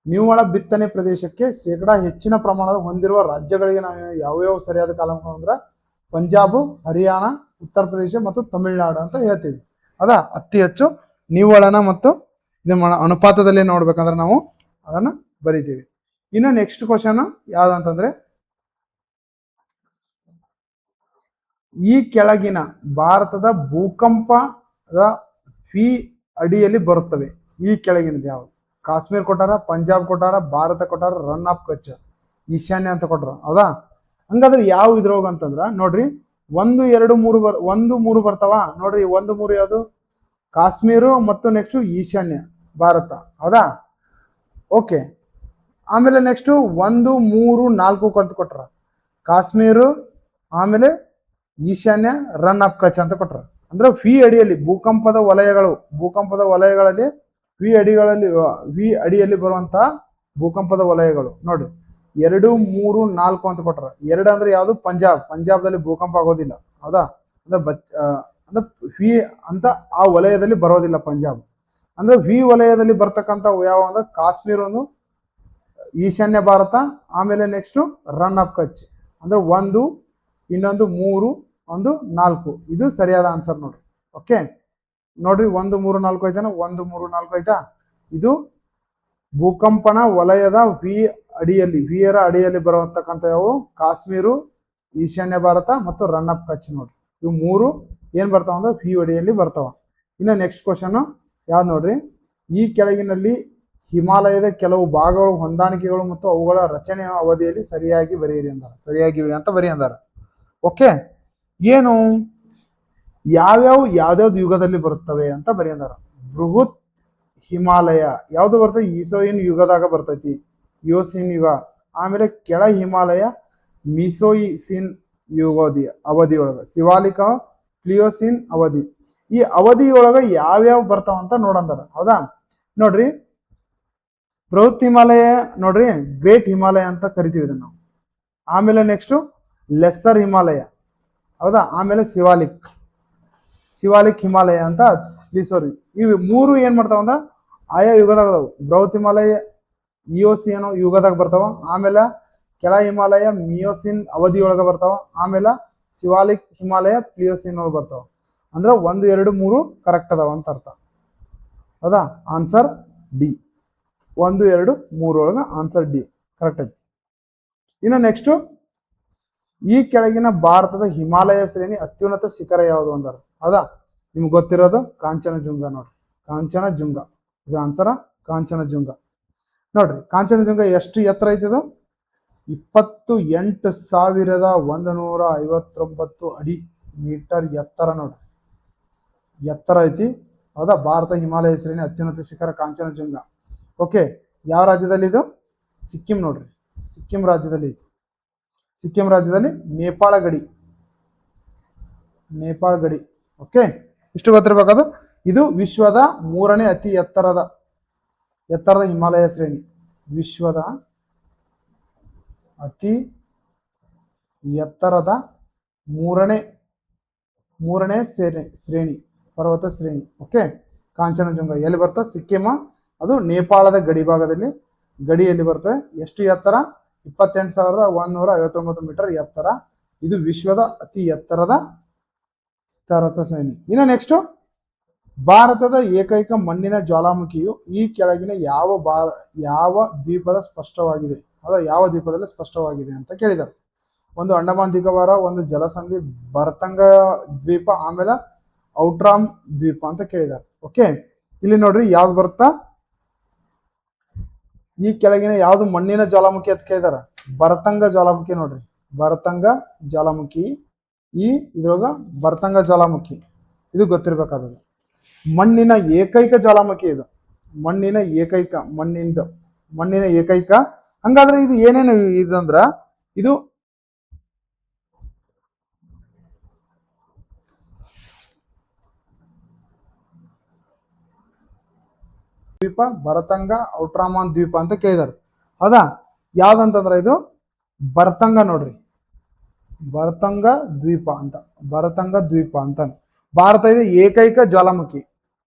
ನಿವ್ವಳ ಬಿತ್ತನೆ ಪ್ರದೇಶಕ್ಕೆ ಶೇಕಡಾ ಹೆಚ್ಚಿನ ಪ್ರಮಾಣದ ಹೊಂದಿರುವ ರಾಜ್ಯಗಳಿಗೆ ನಾವು ಯಾವ್ಯಾವ ಸರಿಯಾದ ಕಾಲಮಾನ ಅಂದ್ರೆ ಪಂಜಾಬ್, ಹರಿಯಾಣ, ಉತ್ತರ ಪ್ರದೇಶ ಮತ್ತು ತಮಿಳುನಾಡು ಅಂತ ಹೇಳ್ತೀವಿ. ಅದಾ ಅತಿ ಹೆಚ್ಚು ನಿವ್ವಳನ ಮತ್ತು ಅನುಪಾತದಲ್ಲಿ ನೋಡ್ಬೇಕಂದ್ರೆ ನಾವು ಅದನ್ನ ಬರಿತೀವಿ. ಇನ್ನು ನೆಕ್ಸ್ಟ್ ಕ್ವಶನ್ ಯಾವ್ದಂತಂದ್ರೆ, ಈ ಕೆಳಗಿನ ಭಾರತದ ಭೂಕಂಪದ ಫೀ ಅಡಿಯಲ್ಲಿ ಬರುತ್ತವೆ. ಈ ಕೆಳಗಿನದು ಯಾವುದು? ಕಾಶ್ಮೀರ್ ಕೊಟ್ಟಾರ, ಪಂಜಾಬ್ ಕೊಟ್ಟಾರ, ಭಾರತ ಕೊಟ್ಟಾರ, ರನ್ ಆಫ್ ಕಚ್, ಈಶಾನ್ಯ ಅಂತ ಕೊಟ್ಟಾರ. ಹೌದಾ? ಹಂಗಾದ್ರೆ ಯಾವ ಇದ್ರೋಗ ಅಂತಂದ್ರ ನೋಡ್ರಿ, 1, 2, 3 3 ಬರ್ತಾವ ನೋಡ್ರಿ. 1, 3 ಯಾವುದು? ಕಾಶ್ಮೀರು ಮತ್ತು ನೆಕ್ಸ್ಟ್ ಈಶಾನ್ಯ ಭಾರತ. ಹೌದಾ? ಓಕೆ. ಆಮೇಲೆ ನೆಕ್ಸ್ಟ್ 1, 3, 4 ಅಂತ ಕೊಟ್ರ. ಕಾಶ್ಮೀರು, ಆಮೇಲೆ ಈಶಾನ್ಯ, ರನ್ ಆಫ್ ಕಚ್ ಅಂತ ಕೊಟ್ರ. ಅಂದ್ರೆ ಫೀ ಅಡಿಯಲ್ಲಿ ಭೂಕಂಪದ ವಲಯಗಳಲ್ಲಿ ವಿ ಅಡಿಯಲ್ಲಿ ಬರುವಂತಹ ಭೂಕಂಪದ ವಲಯಗಳು ನೋಡ್ರಿ. 2, 3, 4 ಅಂತ ಕೊಟ್ರ. 2 ಅಂದ್ರೆ ಯಾವುದು? ಪಂಜಾಬ್ದಲ್ಲಿ ಭೂಕಂಪ ಆಗೋದಿಲ್ಲ. ಹೌದಾ? ಅಂದ್ರೆ ವಿ ಅಂತ ಆ ವಲಯದಲ್ಲಿ ಬರೋದಿಲ್ಲ ಪಂಜಾಬ್. ಅಂದ್ರೆ ವಿ ವಲಯದಲ್ಲಿ ಬರ್ತಕ್ಕಂಥ ಯಾವ ಅಂದ್ರೆ ಕಾಶ್ಮೀರ, ಈಶಾನ್ಯ ಭಾರತ, ಆಮೇಲೆ ನೆಕ್ಸ್ಟ್ ರನ್ ಆಫ್ ಕಚ್. ಅಂದ್ರೆ 1, ಇನ್ನೊಂದು 3, 1, 4 ಇದು ಸರಿಯಾದ ಆನ್ಸರ್ ನೋಡ್ರಿ. ಓಕೆ ನೋಡ್ರಿ, 1, 3, 4 ಐತಾನ? 1, 3, 4 ಐತಾ? ಇದು ಭೂಕಂಪನ ವಲಯದ ವಿಯರ ಅಡಿಯಲ್ಲಿ ಬರುವಂತಕ್ಕಂಥ ಯಾವ? ಕಾಶ್ಮೀರು, ಈಶಾನ್ಯ ಭಾರತ ಮತ್ತು ರನ್ ಆಫ್ ಕಚ್ ನೋಡ್ರಿ. ಇವು 3 ಏನ್ ಬರ್ತಾವ ಅಂದ್ರೆ ವಿ ಅಡಿಯಲ್ಲಿ ಬರ್ತಾವ. ಇನ್ನು ನೆಕ್ಸ್ಟ್ ಕ್ವಶನ್ ಯಾವ್ದು ನೋಡ್ರಿ, ಈ ಕೆಳಗಿನಲ್ಲಿ ಹಿಮಾಲಯದ ಕೆಲವು ಭಾಗಗಳು, ಹೊಂದಾಣಿಕೆಗಳು ಮತ್ತು ಅವುಗಳ ರಚನೆಯ ಅವಧಿಯಲ್ಲಿ ಸರಿಯಾಗಿ ಬರೆಯಿರಿ ಅಂದಾರ. ಸರಿಯಾಗಿವೆ ಅಂತ ಬರಿ ಅಂದಾರ. ಓಕೆ, ಏನು ಯಾವ್ಯಾವ್ದು ಯುಗದಲ್ಲಿ ಬರುತ್ತವೆ ಅಂತ ಬರಿ ಅಂದಾರ. ಬೃಹತ್ ಹಿಮಾಲಯ ಯಾವ್ದು ಬರ್ತದೆ? ಈಸೋಯಿನ್ ಯುಗದಾಗ ಬರ್ತೈತಿ, ಯೋಸಿನ್ ಯುಗ. ಆಮೇಲೆ ಕೆಳ ಹಿಮಾಲಯ ಮಿಸೋಯಿಸಿನ್ ಅವಧಿಯೊಳಗ, ಶಿವಾಲಿಕ ಪ್ಲಿಯೋಸಿನ್ ಅವಧಿ. ಈ ಅವಧಿಯೊಳಗ ಯಾವ್ಯಾವ ಬರ್ತಾವ ಅಂತ ನೋಡಂದಾರ. ಹೌದಾ? ನೋಡ್ರಿ, ಬೃಹತ್ ಹಿಮಾಲಯ ನೋಡ್ರಿ, ಗ್ರೇಟ್ ಹಿಮಾಲಯ ಅಂತ ಕರಿತೀವಿ ಇದನ್ನ ನಾವು. ಆಮೇಲೆ ನೆಕ್ಸ್ಟ್ ಲೆಸ್ಸರ್ ಹಿಮಾಲಯ. ಹೌದಾ? ಆಮೇಲೆ ಶಿವಾಲಿಕ್ ಹಿಮಾಲಯ ಅಂತ ತಿಳಿಸೋರಿ. ಇವು 3 ಏನ್ ಮಾಡ್ತಾವ ಅಂದ್ರೆ ಆಯಾ ಯುಗದಾಗ ಅದಾವು. ಬೃಹತ್ ಹಿಮಾಲಯ ಇಯೋಸಿನ್ ಯುಗದಾಗ ಬರ್ತಾವ. ಆಮೇಲೆ ಕೆಳ ಹಿಮಾಲಯ ಮಿಯೋಸಿನ್ ಅವಧಿಯೊಳಗ ಬರ್ತಾವ. ಆಮೇಲೆ ಶಿವಾಲಿಕ್ ಹಿಮಾಲಯ ಪ್ಲಿಯೋಸಿನ್ ಒಳಗೆ ಬರ್ತಾವ. ಅಂದ್ರೆ 1, 2, 3 ಕರೆಕ್ಟ್ ಅದಾವ ಅಂತ ಅರ್ಥ. ಹೌದಾ? Answer D. 1, 2, 3 ಒಳಗ ಆನ್ಸರ್ ಡಿ ಕರೆಕ್ಟ್ ಐತಿ. ಇನ್ನು ನೆಕ್ಸ್ಟ್, ಈ ಕೆಳಗಿನ ಭಾರತದ ಹಿಮಾಲಯ ಶ್ರೇಣಿ ಅತ್ಯುನ್ನತ ಶಿಖರ ಯಾವುದು ಅಂದಾರ. ಹೌದಾ? ನಿಮ್ಗೆ ಗೊತ್ತಿರೋದು ಕಾಂಚನಜುಂಗ ನೋಡ್ರಿ. ಕಾಂಚನಜುಂಗ ಇದು ಆನ್ಸರ್. ಕಾಂಚನಜುಂಗ ನೋಡ್ರಿ, ಕಾಂಚನಜುಂಗ ಎಷ್ಟು ಎತ್ತರ ಐತಿದು? 28,159 ಅಡಿ ಮೀಟರ್ ಎತ್ತರ ನೋಡ್ರಿ, ಎತ್ತರ ಐತಿ. ಹೌದಾ? ಭಾರತ ಹಿಮಾಲಯ ಶ್ರೇಣಿ ಅತ್ಯುನ್ನತ ಶಿಖರ ಕಾಂಚನಜುಂಗ. ಓಕೆ, ಯಾವ ರಾಜ್ಯದಲ್ಲಿ ಇದು? ಸಿಕ್ಕಿಂ ನೋಡ್ರಿ, ಸಿಕ್ಕಿಂ ರಾಜ್ಯದಲ್ಲಿ ಐತಿ. ಸಿಕ್ಕಿಂ ರಾಜ್ಯದಲ್ಲಿ ನೇಪಾಳ ಗಡಿ. ಓಕೆ, ಇಷ್ಟು ಗೊತ್ತಿರಬೇಕಾದ್ರು. ಇದು ವಿಶ್ವದ 3ನೇ ಅತಿ ಎತ್ತರದ ಹಿಮಾಲಯ ಶ್ರೇಣಿ. ವಿಶ್ವದ ಅತಿ ಎತ್ತರದ ಮೂರನೇ ಶ್ರೇಣಿ, ಪರ್ವತ ಶ್ರೇಣಿ. ಓಕೆ, ಕಾಂಚನಜುಂಗ ಎಲ್ಲಿ ಬರ್ತದೆ? ಸಿಕ್ಕಿಮ. ಅದು ನೇಪಾಳದ ಗಡಿಯಲ್ಲಿ ಬರ್ತದೆ. ಎಷ್ಟು ಎತ್ತರ? 28,159 ಮೀಟರ್ ಎತ್ತರ. ಇದು ವಿಶ್ವದ ಅತಿ ಎತ್ತರದ ಪರ್ವತ ಶ್ರೇಣಿ. ಇನ್ನು ನೆಕ್ಸ್ಟ್, ಭಾರತದ ಏಕೈಕ ಮಣ್ಣಿನ ಜ್ವಾಲಾಮುಖಿಯು ಈ ಕೆಳಗಿನ ಯಾವ ದ್ವೀಪದ ಸ್ಪಷ್ಟವಾಗಿದೆ? ಅದ ಯಾವ ದ್ವೀಪದಲ್ಲಿ ಸ್ಪಷ್ಟವಾಗಿದೆ ಅಂತ ಕೇಳಿದ್ದಾರೆ. ಒಂದು ಅಂಡಮಾನ್ ನಿಕೋಬಾರ, ಒಂದು ಜಲಸಂಧಿ ಬರ್ತಂಗ ದ್ವೀಪ, ಆಮೇಲೆ ಔಟ್ರಾಮ್ ದ್ವೀಪ ಅಂತ ಕೇಳಿದ್ದಾರೆ. ಓಕೆ, ಇಲ್ಲಿ ನೋಡ್ರಿ ಯಾವ್ದು ಬರುತ್ತಾ? ಈ ಕೆಳಗಿನ ಯಾವ್ದು ಮಣ್ಣಿನ ಜ್ವಾಲಾಮುಖಿ ಅಂತ ಕೇಳಿದಾರ? ಬರ್ತಂಗ ಜ್ವಾಲಾಮುಖಿ ನೋಡ್ರಿ, ಬರ್ತಂಗ ಜ್ವಾಲಾಮುಖಿ. ಇದ್ರೊಳಗ ಬರ್ತಂಗ ಜ್ವಾಲಾಮುಖಿ ಇದು ಗೊತ್ತಿರ್ಬೇಕಾದದು. ಮಣ್ಣಿನ ಏಕೈಕ ಜ್ವಾಲಾಮುಖಿ ಇದು. ಮಣ್ಣಿನ ಏಕೈಕ. ಹಂಗಾದ್ರೆ ಇದು ಏನೇನು ಇದಂದ್ರ, ಇದು ದ್ವೀಪ, ಬರತಂಗ, ಔಟ್ರಾಮಾನ್ ದ್ವೀಪ ಅಂತ ಕೇಳಿದಾರೆ. ಹೌದಾ? ಯಾವ್ದಂತಂದ್ರೆ ಇದು ಬರ್ತಂಗ ನೋಡ್ರಿ, ಬರ್ತಂಗ ದ್ವೀಪ ಅಂತ, ಬರತಂಗ ದ್ವೀಪ ಅಂತ. ಭಾರತ ಇದು ಏಕೈಕ ಜ್ವಾಲಾಮುಖಿ,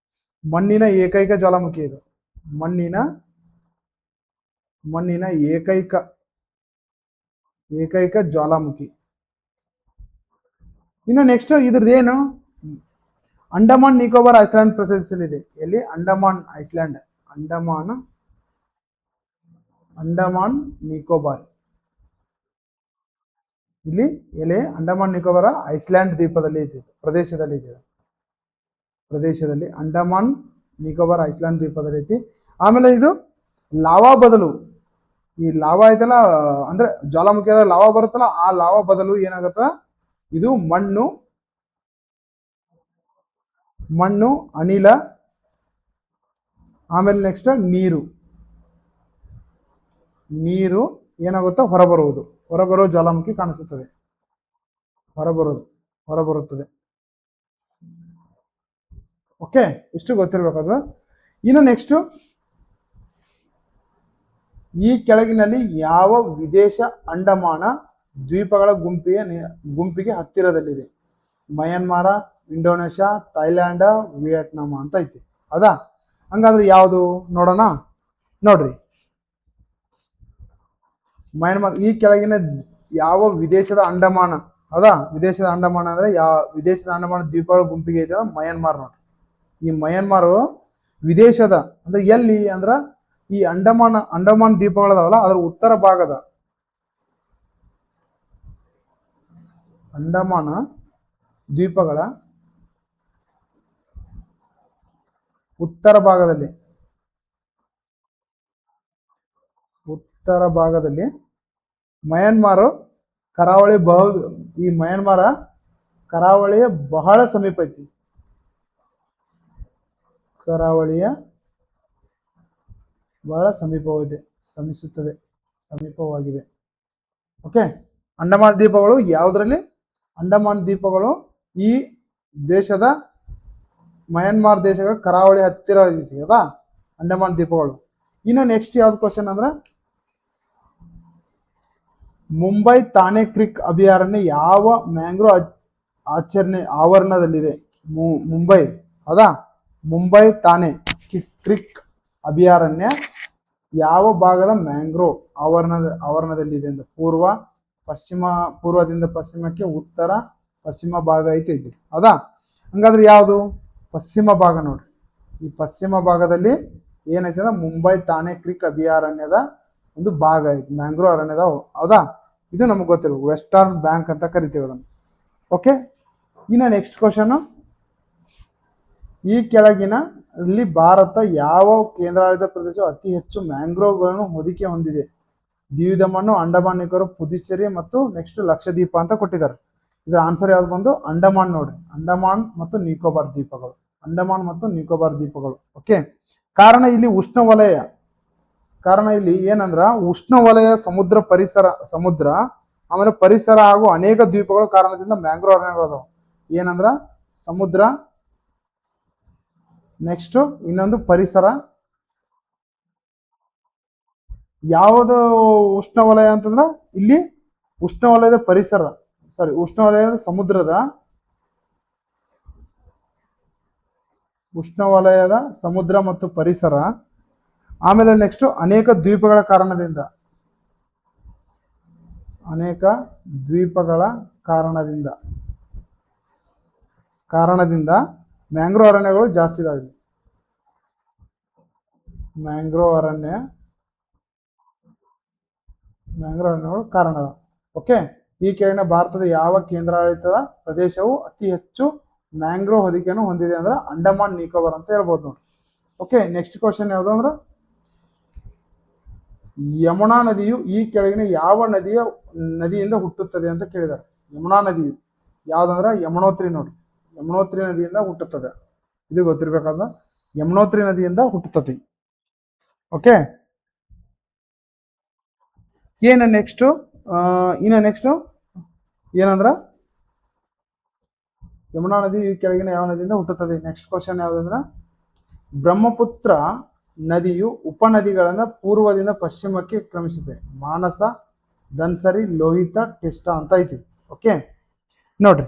ಮಣ್ಣಿನ ಏಕೈಕ ಜ್ವಾಲಾಮುಖಿ ಇದು, ಮಣ್ಣಿನ ಏಕೈಕ ಜ್ವಾಲಾಮುಖಿ. ಇನ್ನು ನೆಕ್ಸ್ಟ್ ಇದ್ರದ್ದೇನು, ಅಂಡಮಾನ್ ನಿಕೋಬಾರ್ ಐಸ್ಲ್ಯಾಂಡ್ ಪ್ರದೇಶದಲ್ಲಿದೆ. ಎಲ್ಲಿ? ಅಂಡಮಾನ್ ಐಸ್ಲ್ಯಾಂಡ್, ಅಂಡಮಾನ್ ನಿಕೋಬಾರ್, ಇಲ್ಲಿ ಎಲ್ಲಿ? ಅಂಡಮಾನ್ ನಿಕೋಬಾರ್ ಐಸ್ಲ್ಯಾಂಡ್ ದ್ವೀಪದಲ್ಲಿ ಇದೆ, ಪ್ರದೇಶದಲ್ಲಿ ಅಂಡಮಾನ್ ನಿಕೋಬಾರ್ ಐಸ್ಲ್ಯಾಂಡ್ ದ್ವೀಪದಲ್ಲಿ ಐತಿ. ಆಮೇಲೆ ಇದು ಲಾವಾ ಬದಲು, ಈ ಲಾವಾ ಐತಲ್ಲ, ಅಂದ್ರೆ ಜ್ವಾಲಾಮುಖಿಯಾದ ಲಾವಾ ಬರುತ್ತಲ್ಲ, ಆ ಲಾವಾ ಬದಲು ಏನಾಗತ್ತ, ಇದು ಮಣ್ಣು, ಅನಿಲ, ಆಮೇಲೆ ನೆಕ್ಸ್ಟ್ ನೀರು ಏನಾಗುತ್ತಾ ಹೊರಬರುವ ಜ್ವಾಲಾಮುಖಿ ಕಾಣಿಸುತ್ತದೆ, ಹೊರಬರುತ್ತದೆ. ಓಕೆ, ಇಷ್ಟು ಗೊತ್ತಿರ್ಬೇಕಾದ್ರೆ. ಇನ್ನು ನೆಕ್ಸ್ಟ್, ಈ ಕೆಳಗಿನಲ್ಲಿ ಯಾವ ವಿದೇಶ ಅಂಡಮಾನ ದ್ವೀಪಗಳ ಗುಂಪಿಗೆ ಹತ್ತಿರದಲ್ಲಿದೆ? ಮಯನ್ಮಾರ, ಇಂಡೋನೇಷ್ಯಾ, ಥೈಲ್ಯಾಂಡ್, ವಿಯೆಟ್ನಾಂ ಅಂತ ಐತಿ. ಹೌದಾ? ಹಂಗಾದ್ರೆ ಯಾವುದು ನೋಡೋಣ. ನೋಡ್ರಿ, ಮಯನ್ಮಾರ್ ಈ ಕೆಳಗಿನ ಯಾವ ವಿದೇಶದ ಅಂಡಮಾನ, ಹೌದಾ? ವಿದೇಶದ ಅಂಡಮಾನ ಅಂದ್ರೆ ವಿದೇಶದ ಅಂಡಮಾನ ದ್ವೀಪಗಳ ಗುಂಪಿಗೆ ಇದೆ ಮಯನ್ಮಾರ್. ನೋಡ್ರಿ, ಈ ಮಯನ್ಮಾರ್ ವಿದೇಶದ ಅಂದ್ರೆ ಎಲ್ಲಿ ಅಂದ್ರ ಈ ಅಂಡಮಾನ್ ದ್ವೀಪಗಳದಾವಲ್ಲ, ಅದರ ಉತ್ತರ ಭಾಗದ, ಅಂಡಮಾನ ದ್ವೀಪಗಳ ಉತ್ತರ ಭಾಗದಲ್ಲಿ ಮಯನ್ಮಾರ್ ಕರಾವಳಿ ಈ ಮಯನ್ಮಾರ ಕರಾವಳಿಯ ಬಹಳ ಸಮೀಪ ಐತಿ, ಕರಾವಳಿಯ ಬಹಳ ಸಮೀಪವಾಗಿದೆ. ಓಕೆ, ಅಂಡಮಾನ್ ದ್ವೀಪಗಳು ಯಾವುದರಲ್ಲಿ? ಅಂಡಮಾನ್ ದ್ವೀಪಗಳು ಈ ದೇಶದ ಮಯನ್ಮಾರ್ ದೇಶದ ಕರಾವಳಿ ಹತ್ತಿರ ಐತಿ, ಹೌದಾ? ಅಂಡಮಾನ್ ದ್ವೀಪಗಳು. ಇನ್ನು ನೆಕ್ಸ್ಟ್ ಯಾವ್ದು ಕ್ವಶನ್ ಅಂದ್ರೆ, ಮುಂಬೈ ತಾನೆ ಕ್ರಿಕ್ ಅಭಯಾರಣ್ಯ ಯಾವ ಮ್ಯಾಂಗ್ರೋವ್ ಆವರಣದಲ್ಲಿದೆ? ಮುಂಬೈ, ಹೌದಾ? ಮುಂಬೈ ತಾನೆ ಕ್ರಿಕ್ ಅಭಯಾರಣ್ಯ ಯಾವ ಭಾಗದ ಮ್ಯಾಂಗ್ರೋವ್ ಆವರಣದಲ್ಲಿದೆ ಅಂತ? ಪೂರ್ವದಿಂದ ಪಶ್ಚಿಮಕ್ಕೆ, ಉತ್ತರ ಪಶ್ಚಿಮ ಭಾಗ ಐತಿ, ಹೌದಾ? ಹಂಗಾದ್ರೆ ಯಾವುದು? ಪಶ್ಚಿಮ ಭಾಗ. ನೋಡ್ರಿ, ಈ ಪಶ್ಚಿಮ ಭಾಗದಲ್ಲಿ ಏನೈತೆ ಅಂದ್ರೆ ಮುಂಬೈ ತಾನೆ ಕ್ರಿಕ್ ಅಭಯಾರಣ್ಯದ ಒಂದು ಭಾಗ ಐತಿ, ಮ್ಯಾಂಗ್ರೋವ್ ಅರಣ್ಯದ, ಹೌದಾ? ಇದು ನಮಗೆ ಗೊತ್ತಿರಬೇಕು, ವೆಸ್ಟರ್ನ್ ಬ್ಯಾಂಕ್ ಅಂತ ಕರಿತೀವಿ ಅದನ್ನು. ಓಕೆ, ಇನ್ನು ನೆಕ್ಸ್ಟ್ ಕ್ವಶನ್, ಈ ಕೆಳಗಿನ ಇಲ್ಲಿ ಭಾರತ ಯಾವ ಕೇಂದ್ರಾಡಳಿತ ಪ್ರದೇಶ ಅತಿ ಹೆಚ್ಚು ಮ್ಯಾಂಗ್ರೋವ್ಗಳನ್ನು ಹೊದಿಕೆ ಹೊಂದಿದೆ? ದೀವ್ ದಮನ್, ಅಂಡಮಾನ್ ನಿಕೋಬಾರ್, ಪುದುಚೇರಿ ಮತ್ತು ನೆಕ್ಸ್ಟ್ ಲಕ್ಷದ್ವೀಪ ಅಂತ ಕೊಟ್ಟಿದ್ದಾರೆ. ಇದರ ಆನ್ಸರ್ ಯಾವ್ದು ಬಂದು ಅಂಡಮಾನ್. ನೋಡ್ರಿ, ಅಂಡಮಾನ್ ಮತ್ತು ನಿಕೋಬಾರ್ ದ್ವೀಪಗಳು. ಓಕೆ, ಕಾರಣ ಇಲ್ಲಿ ಉಷ್ಣವಲಯ, ಕಾರಣ ಇಲ್ಲಿ ಏನಂದ್ರ ಉಷ್ಣವಲಯ, ಸಮುದ್ರ ಆಮೇಲೆ ಪರಿಸರ ಹಾಗೂ ಅನೇಕ ದ್ವೀಪಗಳ ಕಾರಣದಿಂದ ಮ್ಯಾಂಗ್ರೋವ್ ಅರಣ್ಯಗಳು ಏನಂದ್ರ ಸಮುದ್ರ, ನೆಕ್ಸ್ಟ್ ಇನ್ನೊಂದು ಪರಿಸರ. ಯಾವುದು ಉಷ್ಣವಲಯ ಅಂತಂದ್ರ ಇಲ್ಲಿ ಉಷ್ಣವಲಯದ ಉಷ್ಣವಲಯದ ಸಮುದ್ರ ಮತ್ತು ಪರಿಸರ. ಆಮೇಲೆ ನೆಕ್ಸ್ಟ್ ಅನೇಕ ದ್ವೀಪಗಳ ಕಾರಣದಿಂದ ಮ್ಯಾಂಗ್ರೋವ್ ಅರಣ್ಯಗಳು ಜಾಸ್ತಿ ಇದಾವೆ. ಮ್ಯಾಂಗ್ರೋವ್ ಅರಣ್ಯಗಳು ಕಾರಣ. ಓಕೆ, ಈ ಕೆಳಗಿನ ಭಾರತದ ಯಾವ ಕೇಂದ್ರಾಡಳಿತದ ಪ್ರದೇಶವು ಅತಿ ಹೆಚ್ಚು ಮ್ಯಾಂಗ್ರೋವ್ ಹೊದಿಕೆಯನ್ನು ಹೊಂದಿದೆ ಅಂದ್ರೆ ಅಂಡಮಾನ್ ನಿಕೋಬಾರ್ ಅಂತ ಹೇಳ್ಬೋದು ನೋಡಿ. ಓಕೆ, ನೆಕ್ಸ್ಟ್ ಕ್ವಶನ್ ಯಾವುದು ಅಂದ್ರೆ, ಯಮುನಾ ನದಿಯು ಈ ಕೆಳಗಿನ ಯಾವ ನದಿಯಿಂದ ಹುಟ್ಟುತ್ತದೆ ಅಂತ ಕೇಳಿದ್ದಾರೆ. ಯಮುನಾ ನದಿಯು ಯಾವ್ದಂದ್ರೆ ಯಮುನೋತ್ರಿ. ನೋಡ್ರಿ, ಯಮುನೋತ್ರಿ ನದಿಯಿಂದ ಹುಟ್ಟುತ್ತದೆ, ಇದು ಗೊತ್ತಿರ್ಬೇಕಾದ. ಯಮುನೋತ್ರಿ ನದಿಯಿಂದ ಹುಟ್ಟುತ್ತದೆ. ಓಕೆ, ಇನ್ನು ನೆಕ್ಸ್ಟ್ ಏನಂದ್ರ ಯಮುನಾ ನದಿ ಈ ಕೆಳಗಿನ ಯಾವ ನದಿಯಿಂದ ಹುಟ್ಟುತ್ತದೆ? ನೆಕ್ಸ್ಟ್ ಕ್ವಶನ್ ಯಾವ್ದಂದ್ರ, ಬ್ರಹ್ಮಪುತ್ರ ನದಿಯು ಉಪನದಿಗಳನ್ನ ಪೂರ್ವದಿಂದ ಪಶ್ಚಿಮಕ್ಕೆ ಕ್ರಮಿಸುತ್ತೆ. ಮಾನಸ, ಧನ್ಸರಿ, ಲೋಹಿತ, ಟಿಸ್ಟಾ ಅಂತ ಐತಿ. ಓಕೆ, ನೋಡ್ರಿ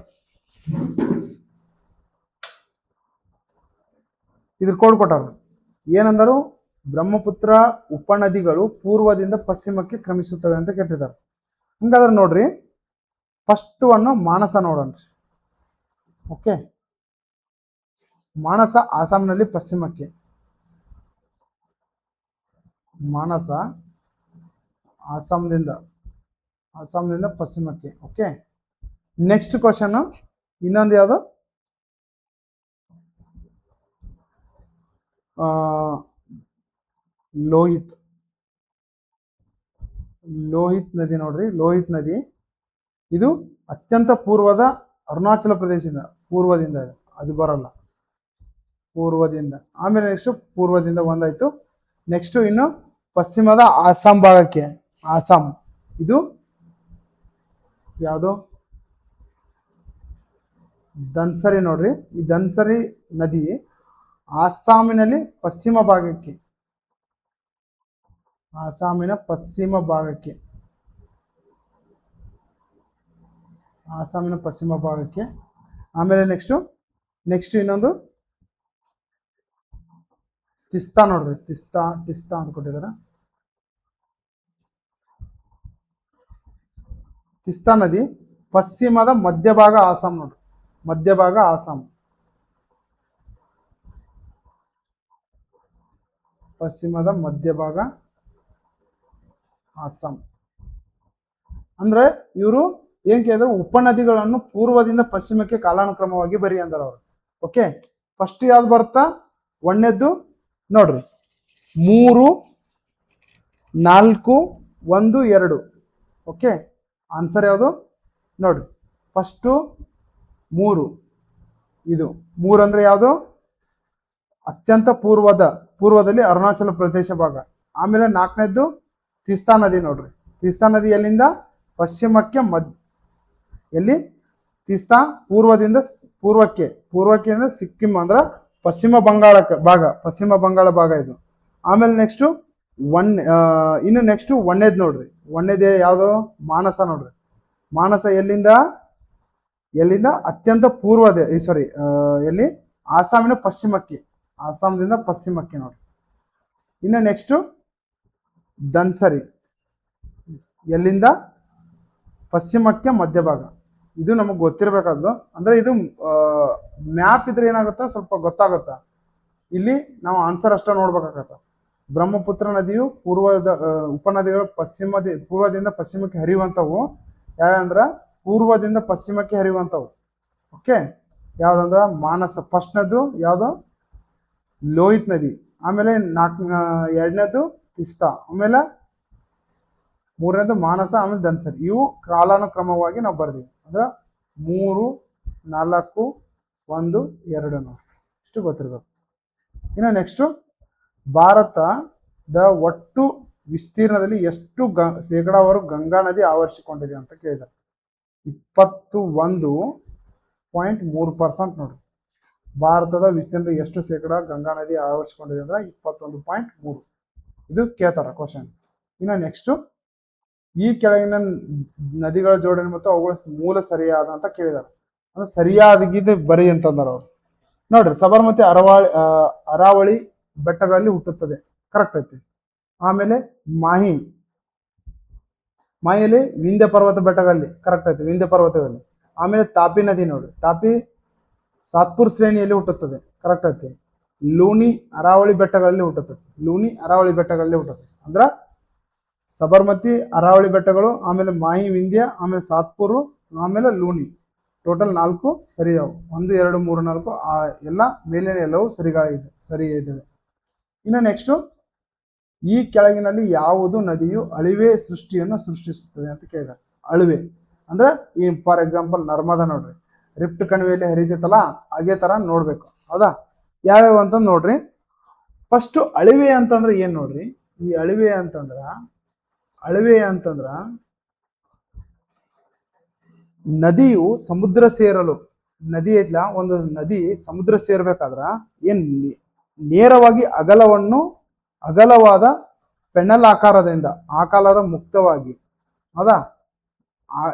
ಇದ್ರ ಕೋಡ್ ಕೊಟ್ಟಾರ. ಏನಂದರು? ಬ್ರಹ್ಮಪುತ್ರ ಉಪನದಿಗಳು ಪೂರ್ವದಿಂದ ಪಶ್ಚಿಮಕ್ಕೆ ಕ್ರಮಿಸುತ್ತವೆ ಅಂತ ಕೇಳಿದ್ದಾರೆ. ಹಂಗಾದ್ರೆ ನೋಡ್ರಿ, ಫಸ್ಟ್ ಒನ್ ಮಾನಸ ನೋಡೋಣ್ರಿ. ಓಕೆ, ಮಾನಸ ಆಸಾಂನಲ್ಲಿ ಪಶ್ಚಿಮಕ್ಕೆ, ಮಾನಸ ಆಸಾಂದಿಂದ ಪಶ್ಚಿಮಕ್ಕೆ. ಓಕೆ, ನೆಕ್ಸ್ಟ್ ಕ್ವಶನ್ ಇನ್ನೊಂದು ಯಾವುದು? ಲೋಹಿತ್ ನದಿ ನೋಡ್ರಿ. ಲೋಹಿತ್ ನದಿ ಇದು ಅತ್ಯಂತ ಪೂರ್ವದ ಅರುಣಾಚಲ ಪ್ರದೇಶದಿಂದ, ಪೂರ್ವದಿಂದ ಅದು ಬರಲ್ಲ, ಪೂರ್ವದಿಂದ. ಆಮೇಲೆ ನೆಕ್ಸ್ಟ್ ಪೂರ್ವದಿಂದ ಒಂದಾಯ್ತು. ನೆಕ್ಸ್ಟ್ ಇನ್ನು ಪಶ್ಚಿಮದ ಆಸಾಂ ಭಾಗಕ್ಕೆ, ಆಸಾಂ ಇದು ಯಾವುದು? ಧನ್ಸರಿ ನೋಡ್ರಿ. ಈ ಧನ್ಸರಿ ನದಿ ಆಸಾಮಿನಲ್ಲಿ ಪಶ್ಚಿಮ ಭಾಗಕ್ಕೆ, ಆಸಾಮಿನ ಪಶ್ಚಿಮ ಭಾಗಕ್ಕೆ, ಆಸಾಮಿನ ಪಶ್ಚಿಮ ಭಾಗಕ್ಕೆ. ಆಮೇಲೆ ನೆಕ್ಸ್ಟ್ ಇನ್ನೊಂದು ತಿಸ್ತಾ ನೋಡ್ರಿ. ತಿಸ್ತಾ ಅಂತ ಕೊಟ್ಟಿದ್ದಾರೆ. ತಿಸ್ತಾ ನದಿ ಪಶ್ಚಿಮದ ಮಧ್ಯಭಾಗ ಆಸಾಂ ನೋಡ್ರಿ, ಮಧ್ಯಭಾಗ ಆಸಾಂ, ಪಶ್ಚಿಮದ ಮಧ್ಯಭಾಗ ಆಸಾಂ. ಅಂದ್ರೆ ಇವರು ಏನ್ ಕೇಳಿದ್ರು? ಉಪನದಿಗಳನ್ನು ಪೂರ್ವದಿಂದ ಪಶ್ಚಿಮಕ್ಕೆ ಕಾಲಾನುಕ್ರಮವಾಗಿ ಬರಿ ಅಂದಾರ ಅವರು. ಓಕೆ, ಫಸ್ಟ್ ಯಾವ್ದು ಬರುತ್ತಾ? ಒಂದನೇದ್ದು ನೋಡ್ರಿ, 3, 4, 1, 2. ಓಕೆ, ಆನ್ಸರ್ ಯಾವುದು ನೋಡ್ರಿ? ಫಸ್ಟು 3. ಇದು 3 ಅಂದ್ರೆ ಯಾವುದು? ಅತ್ಯಂತ ಪೂರ್ವದಲ್ಲಿ ಅರುಣಾಚಲ ಪ್ರದೇಶ ಭಾಗ. ಆಮೇಲೆ 4ನೇದ್ದು ತಿಸ್ತಾ ನದಿ ನೋಡ್ರಿ. ತಿಸ್ತಾ ನದಿ ಎಲ್ಲಿಂದ? ಪಶ್ಚಿಮಕ್ಕೆ ಎಲ್ಲಿ? ತಿಸ್ತಾ ಪೂರ್ವಕ್ಕೆ ಅಂದ್ರೆ ಸಿಕ್ಕಿಂ ಅಂದ್ರೆ ಪಶ್ಚಿಮ ಬಂಗಾಳ ಭಾಗ ಇದು. ಆಮೇಲೆ ಇನ್ನು ನೆಕ್ಸ್ಟ್ ಒಂದೇದ್ ನೋಡ್ರಿ. ಒಂದೇದೇ ಯಾವುದು? ಮಾನಸ ನೋಡ್ರಿ. ಮಾನಸ ಎಲ್ಲಿಂದ ಅತ್ಯಂತ ಎಲ್ಲಿ? ಆಸಾಮಿನ ಪಶ್ಚಿಮಕ್ಕೆ, ಆಸಾಮದಿಂದ ಪಶ್ಚಿಮಕ್ಕೆ ನೋಡ್ರಿ. ಇನ್ನು ನೆಕ್ಸ್ಟ್ ಧನ್ಸರಿ ಎಲ್ಲಿಂದ? ಪಶ್ಚಿಮಕ್ಕೆ ಮಧ್ಯಭಾಗ. ಇದು ನಮಗೆ ಗೊತ್ತಿರಬೇಕಾದ್ದು. ಅಂದ್ರೆ ಇದು ಮ್ಯಾಪ್ ಇದ್ರೆ ಏನಾಗುತ್ತಾ, ಸ್ವಲ್ಪ ಗೊತ್ತಾಗುತ್ತಾ. ಇಲ್ಲಿ ನಾವು ಆನ್ಸರ್ ಅಷ್ಟ ನೋಡ್ಬೇಕಾಗತ್ತ. ಬ್ರಹ್ಮಪುತ್ರ ನದಿಯು ಉಪನದಿಗಳು ಪೂರ್ವದಿಂದ ಪಶ್ಚಿಮಕ್ಕೆ ಹರಿಯುವಂಥವು. ಯಾವಂದ್ರ ಪೂರ್ವದಿಂದ ಪಶ್ಚಿಮಕ್ಕೆ ಹರಿಯುವಂಥವು. ಓಕೆ, ಯಾವ್ದಂದ್ರ ಮಾನಸ. ಫಸ್ಟ್ನದ್ದು ಯಾವುದು? ಲೋಹಿತ್ ನದಿ. ಆಮೇಲೆ 2ನೇದು ತಿಸ್ತಾ. ಆಮೇಲೆ 3ನೇದು ಮಾನಸ. ಆಮೇಲೆ ಧನ್ಸರಿ. ಇವು ಕಾಲಾನುಕ್ರಮವಾಗಿ ನಾವು ಬರ್ದೀವಿ. ಅಂದ್ರೆ 3, 4, 1, 2 ಇಷ್ಟು ಗೊತ್ತಿರ್ಬೇಕು. ಇನ್ನು ನೆಕ್ಸ್ಟ್, ಭಾರತದ ಒಟ್ಟು ವಿಸ್ತೀರ್ಣದಲ್ಲಿ ಎಷ್ಟು ಶೇಕಡಾವಾರು ಗಂಗಾ ನದಿ ಆವರಿಸಿಕೊಂಡಿದೆ ಅಂತ ಕೇಳಿದ್ದಾರೆ. 21.3% ನೋಡ್ರಿ. ಭಾರತದ ವಿಸ್ತೀರ್ಣದ ಎಷ್ಟು ಶೇಕಡಾ ಗಂಗಾ ನದಿ ಆವರಿಸಿಕೊಂಡಿದೆ ಅಂದ್ರೆ 21.3. ಇದು ಕೇಳ್ತಾರ ಕ್ವಶನ್. ಇನ್ನು ನೆಕ್ಸ್ಟ್, ಈ ಕೆಳಗಿನ ನದಿಗಳ ಜೋಡಣೆ ಮತ್ತು ಅವುಗಳ ಮೂಲ ಸರಿಯಾದ ಅಂತ ಕೇಳಿದಾರೆ. ಅಂದ್ರೆ ಸರಿಯಾಗಿದೆ ಬರಿ ಅಂತಂದಾರ ಅವ್ರು. ನೋಡ್ರಿ, ಸಬರಮತಿ ಅರಾವಳಿ ಬೆಟ್ಟಗಳಲ್ಲಿ ಹುಟ್ಟುತ್ತದೆ, ಕರೆಕ್ಟ್ ಐತಿ. ಆಮೇಲೆ ಮಾಹಿಯಲ್ಲಿ ವಿಂಧ್ಯ ಪರ್ವತ ಬೆಟ್ಟಗಳಲ್ಲಿ, ಕರೆಕ್ಟ್ ಐತಿ, ವಿಂಧ್ಯ ಪರ್ವತಗಳಲ್ಲಿ. ಆಮೇಲೆ ತಾಪಿ ನದಿ ನೋಡ್ರಿ. ತಾಪಿ ಸಾತ್ಪುರ್ ಶ್ರೇಣಿಯಲ್ಲಿ ಹುಟ್ಟುತ್ತದೆ, ಕರೆಕ್ಟ್ ಐತಿ. ಲೂನಿ ಅರಾವಳಿ ಬೆಟ್ಟಗಳಲ್ಲಿ ಹುಟ್ಟುತ್ತದೆ, ಅಂದ್ರ ಸಬರ್ಮತಿ ಅರಾವಳಿ ಬೆಟ್ಟಗಳು, ಆಮೇಲೆ ಮಾಹಿ ವಿಂಧ್ಯ, ಆಮೇಲೆ ಸಾತ್ಪುರ್, ಆಮೇಲೆ ಲೂನಿ. ಟೋಟಲ್ 4 ಸರಿ ಇದಾವೆ. 1, 2, 3, 4 ಎಲ್ಲ ಮೇಲಿನ ಎಲ್ಲವೂ ಸರಿ ಇದ್ದಾವೆ. ಇನ್ನು ನೆಕ್ಸ್ಟ್, ಈ ಕೆಳಗಿನಲ್ಲಿ ಯಾವುದು ನದಿಯು ಅಳಿವೆ ಸೃಷ್ಟಿಯನ್ನು ಸೃಷ್ಟಿಸುತ್ತದೆ ಅಂತ ಕೇಳಿದ್ದಾರೆ. ಅಳಿವೆ ಅಂದ್ರೆ ಈ ಫಾರ್ ಎಕ್ಸಾಂಪಲ್ ನರ್ಮದಾ ನೋಡ್ರಿ, ರಿಫ್ಟ್ ಕಣಿವೆಯಲ್ಲಿ ಹರಿತೈತಲ್ಲ, ಹಾಗೆ ತರ ನೋಡ್ಬೇಕು. ಹೌದಾ? ಯಾವ್ಯಾವ ಅಂತ ನೋಡ್ರಿ. ಫಸ್ಟ್ ಅಳಿವೆ ಅಂತಂದ್ರೆ ಏನ್ ನೋಡ್ರಿ. ಈ ಅಳಿವೆ ಅಂತಂದ್ರ ನದಿಯು ಸಮುದ್ರ ಸೇರಲು, ನದಿ ಐತ್ಲ, ಒಂದು ನದಿ ಸಮುದ್ರ ಸೇರ್ಬೇಕಾದ್ರ ಏನ್ ನೇರವಾಗಿ ಅಗಲವನ್ನು ಅಗಲವಾದ ಪೆನ್ನಲ್ ಆಕಾರದ ಮುಕ್ತವಾಗಿ. ಹೌದಾ?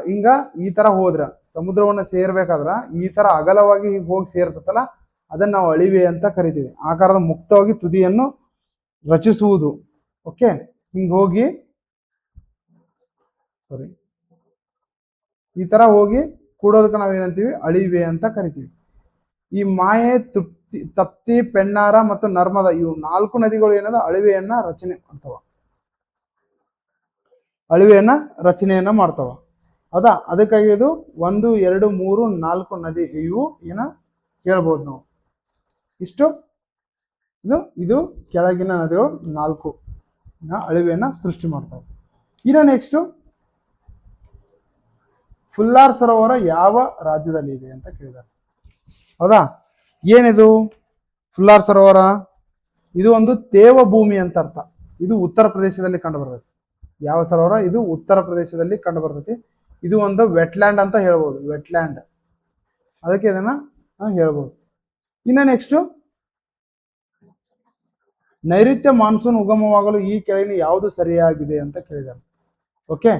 ಹಿಂಗ ಈ ತರ ಹೋದ್ರ ಸಮುದ್ರವನ್ನ ಸೇರ್ಬೇಕಾದ್ರ ಈ ತರ ಅಗಲವಾಗಿ ಹೋಗಿ ಸೇರ್ತತಲ್ಲ, ಅದನ್ನ ನಾವು ಅಳಿವೆ ಅಂತ ಕರಿತೀವಿ. ಆಕಾರದ ಮುಕ್ತವಾಗಿ ತುದಿಯನ್ನು ರಚಿಸುವುದು. ಓಕೆ, ಹಿಂಗ್ ಹೋಗಿ ಸಾರಿ ಈ ತರ ಹೋಗಿ ಕೂಡೋದಕ್ಕೆ ನಾವ್ ಏನಂತೀವಿ? ಅಳಿವೆ ಅಂತ ಕರಿತೀವಿ. ಈ ಮಾಯೆ, ತಪ್ತಿ, ಪೆಣ್ಣಾರ ಮತ್ತು ನರ್ಮದ ಇವು 4 ನದಿಗಳು ಏನದ ಅಳಿವೆಯನ್ನ ರಚನೆಯನ್ನ ಮಾಡ್ತಾವ. ಹೌದಾ? ಅದಕ್ಕಾಗಿ ಇದು 1, 2, 3, 4 ನದಿ ಇವು ಏನ ಕೇಳ್ಬೋದು ನಾವು. ಇಷ್ಟು ಇದು ಕೆಳಗಿನ ನದಿಗಳು 4 ಅಳಿವೆಯನ್ನ ಸೃಷ್ಟಿ ಮಾಡ್ತಾವೆ. ಇನ್ನ ನೆಕ್ಸ್ಟ್, ಫುಲ್ಲಾರ್ ಸರೋವರ ಯಾವ ರಾಜ್ಯದಲ್ಲಿ ಇದೆ ಅಂತ ಕೇಳಿದ್ದಾರೆ. ಹೌದಾ? ಏನಿದು ಫುಲ್ಲಾರ್ ಸರೋವರ? ಇದು ಒಂದು ತೇವ ಭೂಮಿ ಅಂತ ಅರ್ಥ. ಇದು ಉತ್ತರ ಪ್ರದೇಶದಲ್ಲಿ ಕಂಡು ಬರ್ತದೆ. ಯಾವ ಸರೋವರ? ಇದು ಉತ್ತರ ಪ್ರದೇಶದಲ್ಲಿ ಕಂಡು ಬರ್ತೈತಿ. ಇದು ಒಂದು ವೆಟ್ಲ್ಯಾಂಡ್ ಅಂತ ಹೇಳ್ಬೋದು. ವೆಟ್ಲ್ಯಾಂಡ್, ಅದಕ್ಕೆ ಇದನ್ನ ಹೇಳ್ಬೋದು. ಇನ್ನ ನೆಕ್ಸ್ಟ್, ನೈಋತ್ಯ ಮಾನ್ಸೂನ್ ಉಗಮವಾಗಲು ಈ ಕೆಳಗಿನ ಯಾವುದು ಸರಿಯಾಗಿದೆ ಅಂತ ಕೇಳಿದ್ದಾರೆ. ಓಕೆ,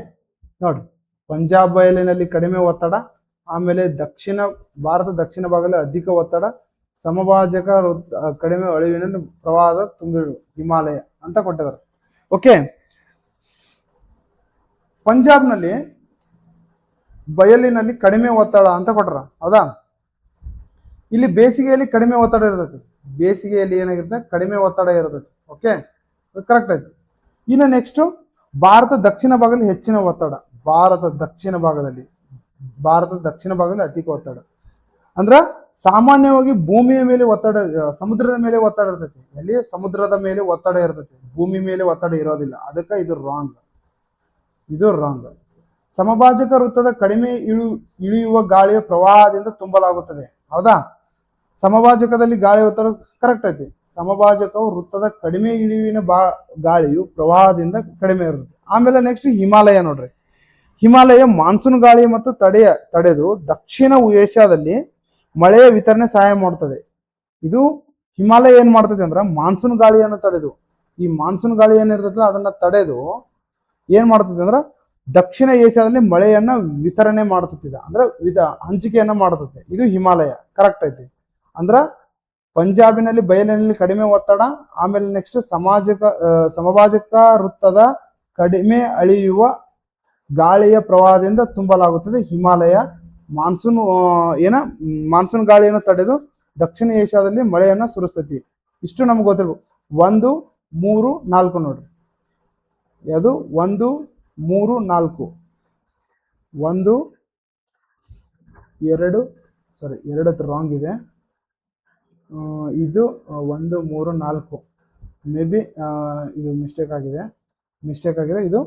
ನೋಡಿ, ಪಂಜಾಬ್ ಬಯಲಿನಲ್ಲಿ ಕಡಿಮೆ ಒತ್ತಡ, ಆಮೇಲೆ ಭಾರತ ದಕ್ಷಿಣ ಭಾಗದಲ್ಲಿ ಅಧಿಕ ಒತ್ತಡ, ಸಮಭಾಜಕ ಕಡಿಮೆ ಅಳಿವಿನ ಪ್ರವಾಹದ ತುಂಬಿರು ಹಿಮಾಲಯ ಅಂತ ಕೊಟ್ಟಿದ್ದಾರೆ. ಓಕೆ, ಪಂಜಾಬ್ನಲ್ಲಿ ಬಯಲಿನಲ್ಲಿ ಕಡಿಮೆ ಒತ್ತಡ ಅಂತ ಕೊಟ್ಟಾರ. ಹೌದಾ? ಇಲ್ಲಿ ಬೇಸಿಗೆಯಲ್ಲಿ ಕಡಿಮೆ ಒತ್ತಡ ಇರ್ತೈತಿ. ಬೇಸಿಗೆಯಲ್ಲಿ ಏನಾಗಿರುತ್ತೆ? ಕಡಿಮೆ ಒತ್ತಡ ಇರ್ತೈತಿ. ಓಕೆ, ಕರೆಕ್ಟ್ ಆಯ್ತು. ಇನ್ನು ನೆಕ್ಸ್ಟ್, ಭಾರತ ದಕ್ಷಿಣ ಭಾಗದಲ್ಲಿ ಹೆಚ್ಚಿನ ಒತ್ತಡ. ಭಾರತ ದಕ್ಷಿಣ ಭಾಗದಲ್ಲಿ ಅಧಿಕ ಒತ್ತಡ. ಅಂದ್ರ ಸಾಮಾನ್ಯವಾಗಿ ಭೂಮಿಯ ಮೇಲೆ ಒತ್ತಡ, ಸಮುದ್ರದ ಮೇಲೆ ಒತ್ತಡ ಇರ್ತೈತಿ. ಎಲ್ಲಿ? ಸಮುದ್ರದ ಮೇಲೆ ಒತ್ತಡ ಇರ್ತೈತಿ, ಭೂಮಿ ಮೇಲೆ ಒತ್ತಡ ಇರೋದಿಲ್ಲ. ಅದಕ್ಕೆ ಇದು ರಾಂಗ್. ಸಮಭಾಜಕ ವೃತ್ತದ ಕಡಿಮೆ ಇಳಿಯುವ ಗಾಳಿಯ ಪ್ರವಾಹದಿಂದ ತುಂಬಲಾಗುತ್ತದೆ. ಹೌದಾ? ಸಮಭಾಜಕದಲ್ಲಿ ಗಾಳಿ ಒತ್ತಡ ಕರೆಕ್ಟ್ ಐತಿ. ಸಮಭಾಜಕವು ವೃತ್ತದ ಕಡಿಮೆ ಇಳಿವಿನ ಗಾಳಿಯು ಪ್ರವಾಹದಿಂದ ಕಡಿಮೆ ಇರುತ್ತೆ. ಆಮೇಲೆ ನೆಕ್ಸ್ಟ್ ಹಿಮಾಲಯ ನೋಡ್ರಿ. ಹಿಮಾಲಯ ಮಾನ್ಸೂನ್ ಗಾಳಿ ಮತ್ತು ತಡೆದು ದಕ್ಷಿಣ ಏಷ್ಯಾದಲ್ಲಿ ಮಳೆಯ ವಿತರಣೆ ಸಹಾಯ ಮಾಡ್ತದೆ. ಇದು ಹಿಮಾಲಯ ಏನ್ ಮಾಡ್ತದೆ ಅಂದ್ರ ಮಾನ್ಸೂನ್ ಗಾಳಿಯನ್ನು ತಡೆದು, ಈ ಮಾನ್ಸೂನ್ ಗಾಳಿ ಏನಿರ್ತದೆ ಅದನ್ನ ತಡೆದು ಏನ್ ಮಾಡ್ತದೆ ಅಂದ್ರ ದಕ್ಷಿಣ ಏಷ್ಯಾದಲ್ಲಿ ಮಳೆಯನ್ನ ವಿತರಣೆ ಮಾಡ್ತದೆ. ಅಂದ್ರೆ ಹಂಚಿಕೆಯನ್ನ ಮಾಡ್ತದೆ. ಇದು ಹಿಮಾಲಯ. ಕರೆಕ್ಟ್ ಐತಿ. ಅಂದ್ರ ಪಂಜಾಬಿನಲ್ಲಿ ಬಯಲಿನಲ್ಲಿ ಕಡಿಮೆ ಒತ್ತಡ, ಆಮೇಲೆ ನೆಕ್ಸ್ಟ್ ಸಮಭಾಜಕ ವೃತ್ತದ ಕಡಿಮೆ ಅಳಿಯುವ ಗಾಳಿಯ ಪ್ರವಾಹದಿಂದ ತುಂಬಲಾಗುತ್ತದೆ. ಹಿಮಾಲಯ ಮಾನ್ಸೂನ್ ಗಾಳಿಯನ್ನು ತಡೆದು ದಕ್ಷಿಣ ಏಷ್ಯಾದಲ್ಲಿ ಮಳೆಯನ್ನ ಸುರಿಸ್ತೈತಿ. ಇಷ್ಟು ನಮ್ಗೆ ಗೊತ್ತಿರ್ಬೇಕು. 1, 3, 4 ನೋಡ್ರಿ. ಯಾವುದು? 1, 3, 4. 1, 2 ಸಾರಿ 2 ರಾಂಗ್ ಇದೆ. ಇದು 1, 3, 4 ಮೇ ಬಿ ಇದು ಮಿಸ್ಟೇಕ್ ಆಗಿದೆ. ಇದು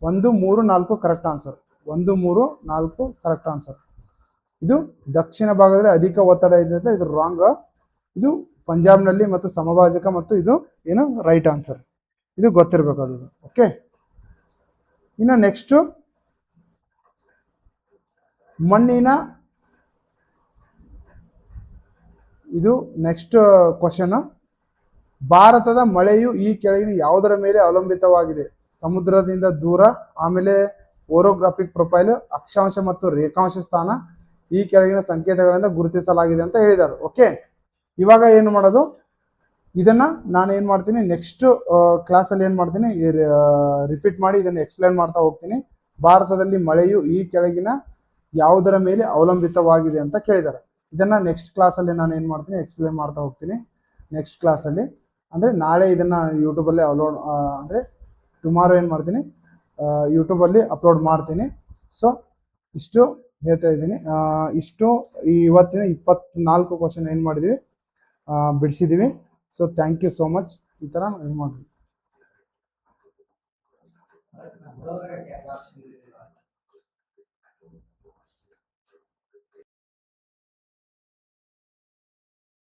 1, 3, 4 ಕರೆಕ್ಟ್ ಆನ್ಸರ್. 1, 3, 4 correct answer. ಇದು ದಕ್ಷಿಣ ಭಾಗದಲ್ಲಿ ಅಧಿಕ ಒತ್ತಡ ಇದೆ, ಇದು ರಾಂಗ್. ಇದು ಪಂಜಾಬ್ನಲ್ಲಿ ಮತ್ತು ಸಮಭಾಜಕ ಮತ್ತು ಇದು ಏನು ರೈಟ್ ಆನ್ಸರ್. ಇದು ಗೊತ್ತಿರಬೇಕು ಅದು. ಓಕೆ, ಇನ್ನು ನೆಕ್ಸ್ಟ್, ಮಣ್ಣಿನ ಇದು ನೆಕ್ಸ್ಟ್ ಕ್ವಶನ್. ಭಾರತದ ಮಳೆಯು ಈ ಕೆಳಗಿನ ಯಾವುದರ ಮೇಲೆ ಅವಲಂಬಿತವಾಗಿದೆ? ಸಮುದ್ರದಿಂದ ದೂರ, ಆಮೇಲೆ ಓರೋಗ್ರಾಫಿಕ್ ಪ್ರೊಫೈಲ್, ಅಕ್ಷಾಂಶ ಮತ್ತು ರೇಖಾಂಶ ಸ್ಥಾನ ಈ ಕೆಳಗಿನ ಸಂಕೇತಗಳಿಂದ ಗುರುತಿಸಲಾಗಿದೆ ಅಂತ ಹೇಳಿದ್ದಾರೆ. ಓಕೆ, ಇವಾಗ ಏನು ಮಾಡೋದು? ಇದನ್ನ ನಾನು ಏನ್ ಮಾಡ್ತೀನಿ, ನೆಕ್ಸ್ಟ್ ಕ್ಲಾಸಲ್ಲಿ ಏನ್ ಮಾಡ್ತೀನಿ, ರಿಪೀಟ್ ಮಾಡಿ ಇದನ್ನು ಎಕ್ಸ್ಪ್ಲೇನ್ ಮಾಡ್ತಾ ಹೋಗ್ತೀನಿ. ಭಾರತದಲ್ಲಿ ಮಳೆಯು ಈ ಕೆಳಗಿನ ಯಾವುದರ ಮೇಲೆ ಅವಲಂಬಿತವಾಗಿದೆ ಅಂತ ಕೇಳಿದ್ದಾರೆ. ಇದನ್ನ ನೆಕ್ಸ್ಟ್ ಕ್ಲಾಸಲ್ಲಿ ನಾನು ಏನ್ ಮಾಡ್ತೀನಿ, ಎಕ್ಸ್ಪ್ಲೇನ್ ಮಾಡ್ತಾ ಹೋಗ್ತೀನಿ. ನೆಕ್ಸ್ಟ್ ಕ್ಲಾಸಲ್ಲಿ ಅಂದ್ರೆ ನಾಳೆ ಇದನ್ನ ಯೂಟ್ಯೂಬಲ್ಲಿ ಅಂದ್ರೆ ಟುಮಾರೋ ಏನು ಮಾಡ್ತೀನಿ, ಯೂಟ್ಯೂಬಲ್ಲಿ ಅಪ್ಲೋಡ್ ಮಾಡ್ತೀನಿ. ಸೊ ಇಷ್ಟು ಹೇಳ್ತಾ ಇದ್ದೀನಿ. ಇಷ್ಟು ಇವತ್ತಿನ 24 ಕ್ವಶನ್ ಏನು ಮಾಡಿದ್ವಿ, ಬಿಡಿಸಿದ್ದೀವಿ. So thank you so much. ಈ ಥರ ಇದು ಮಾಡಿದ್ವಿ.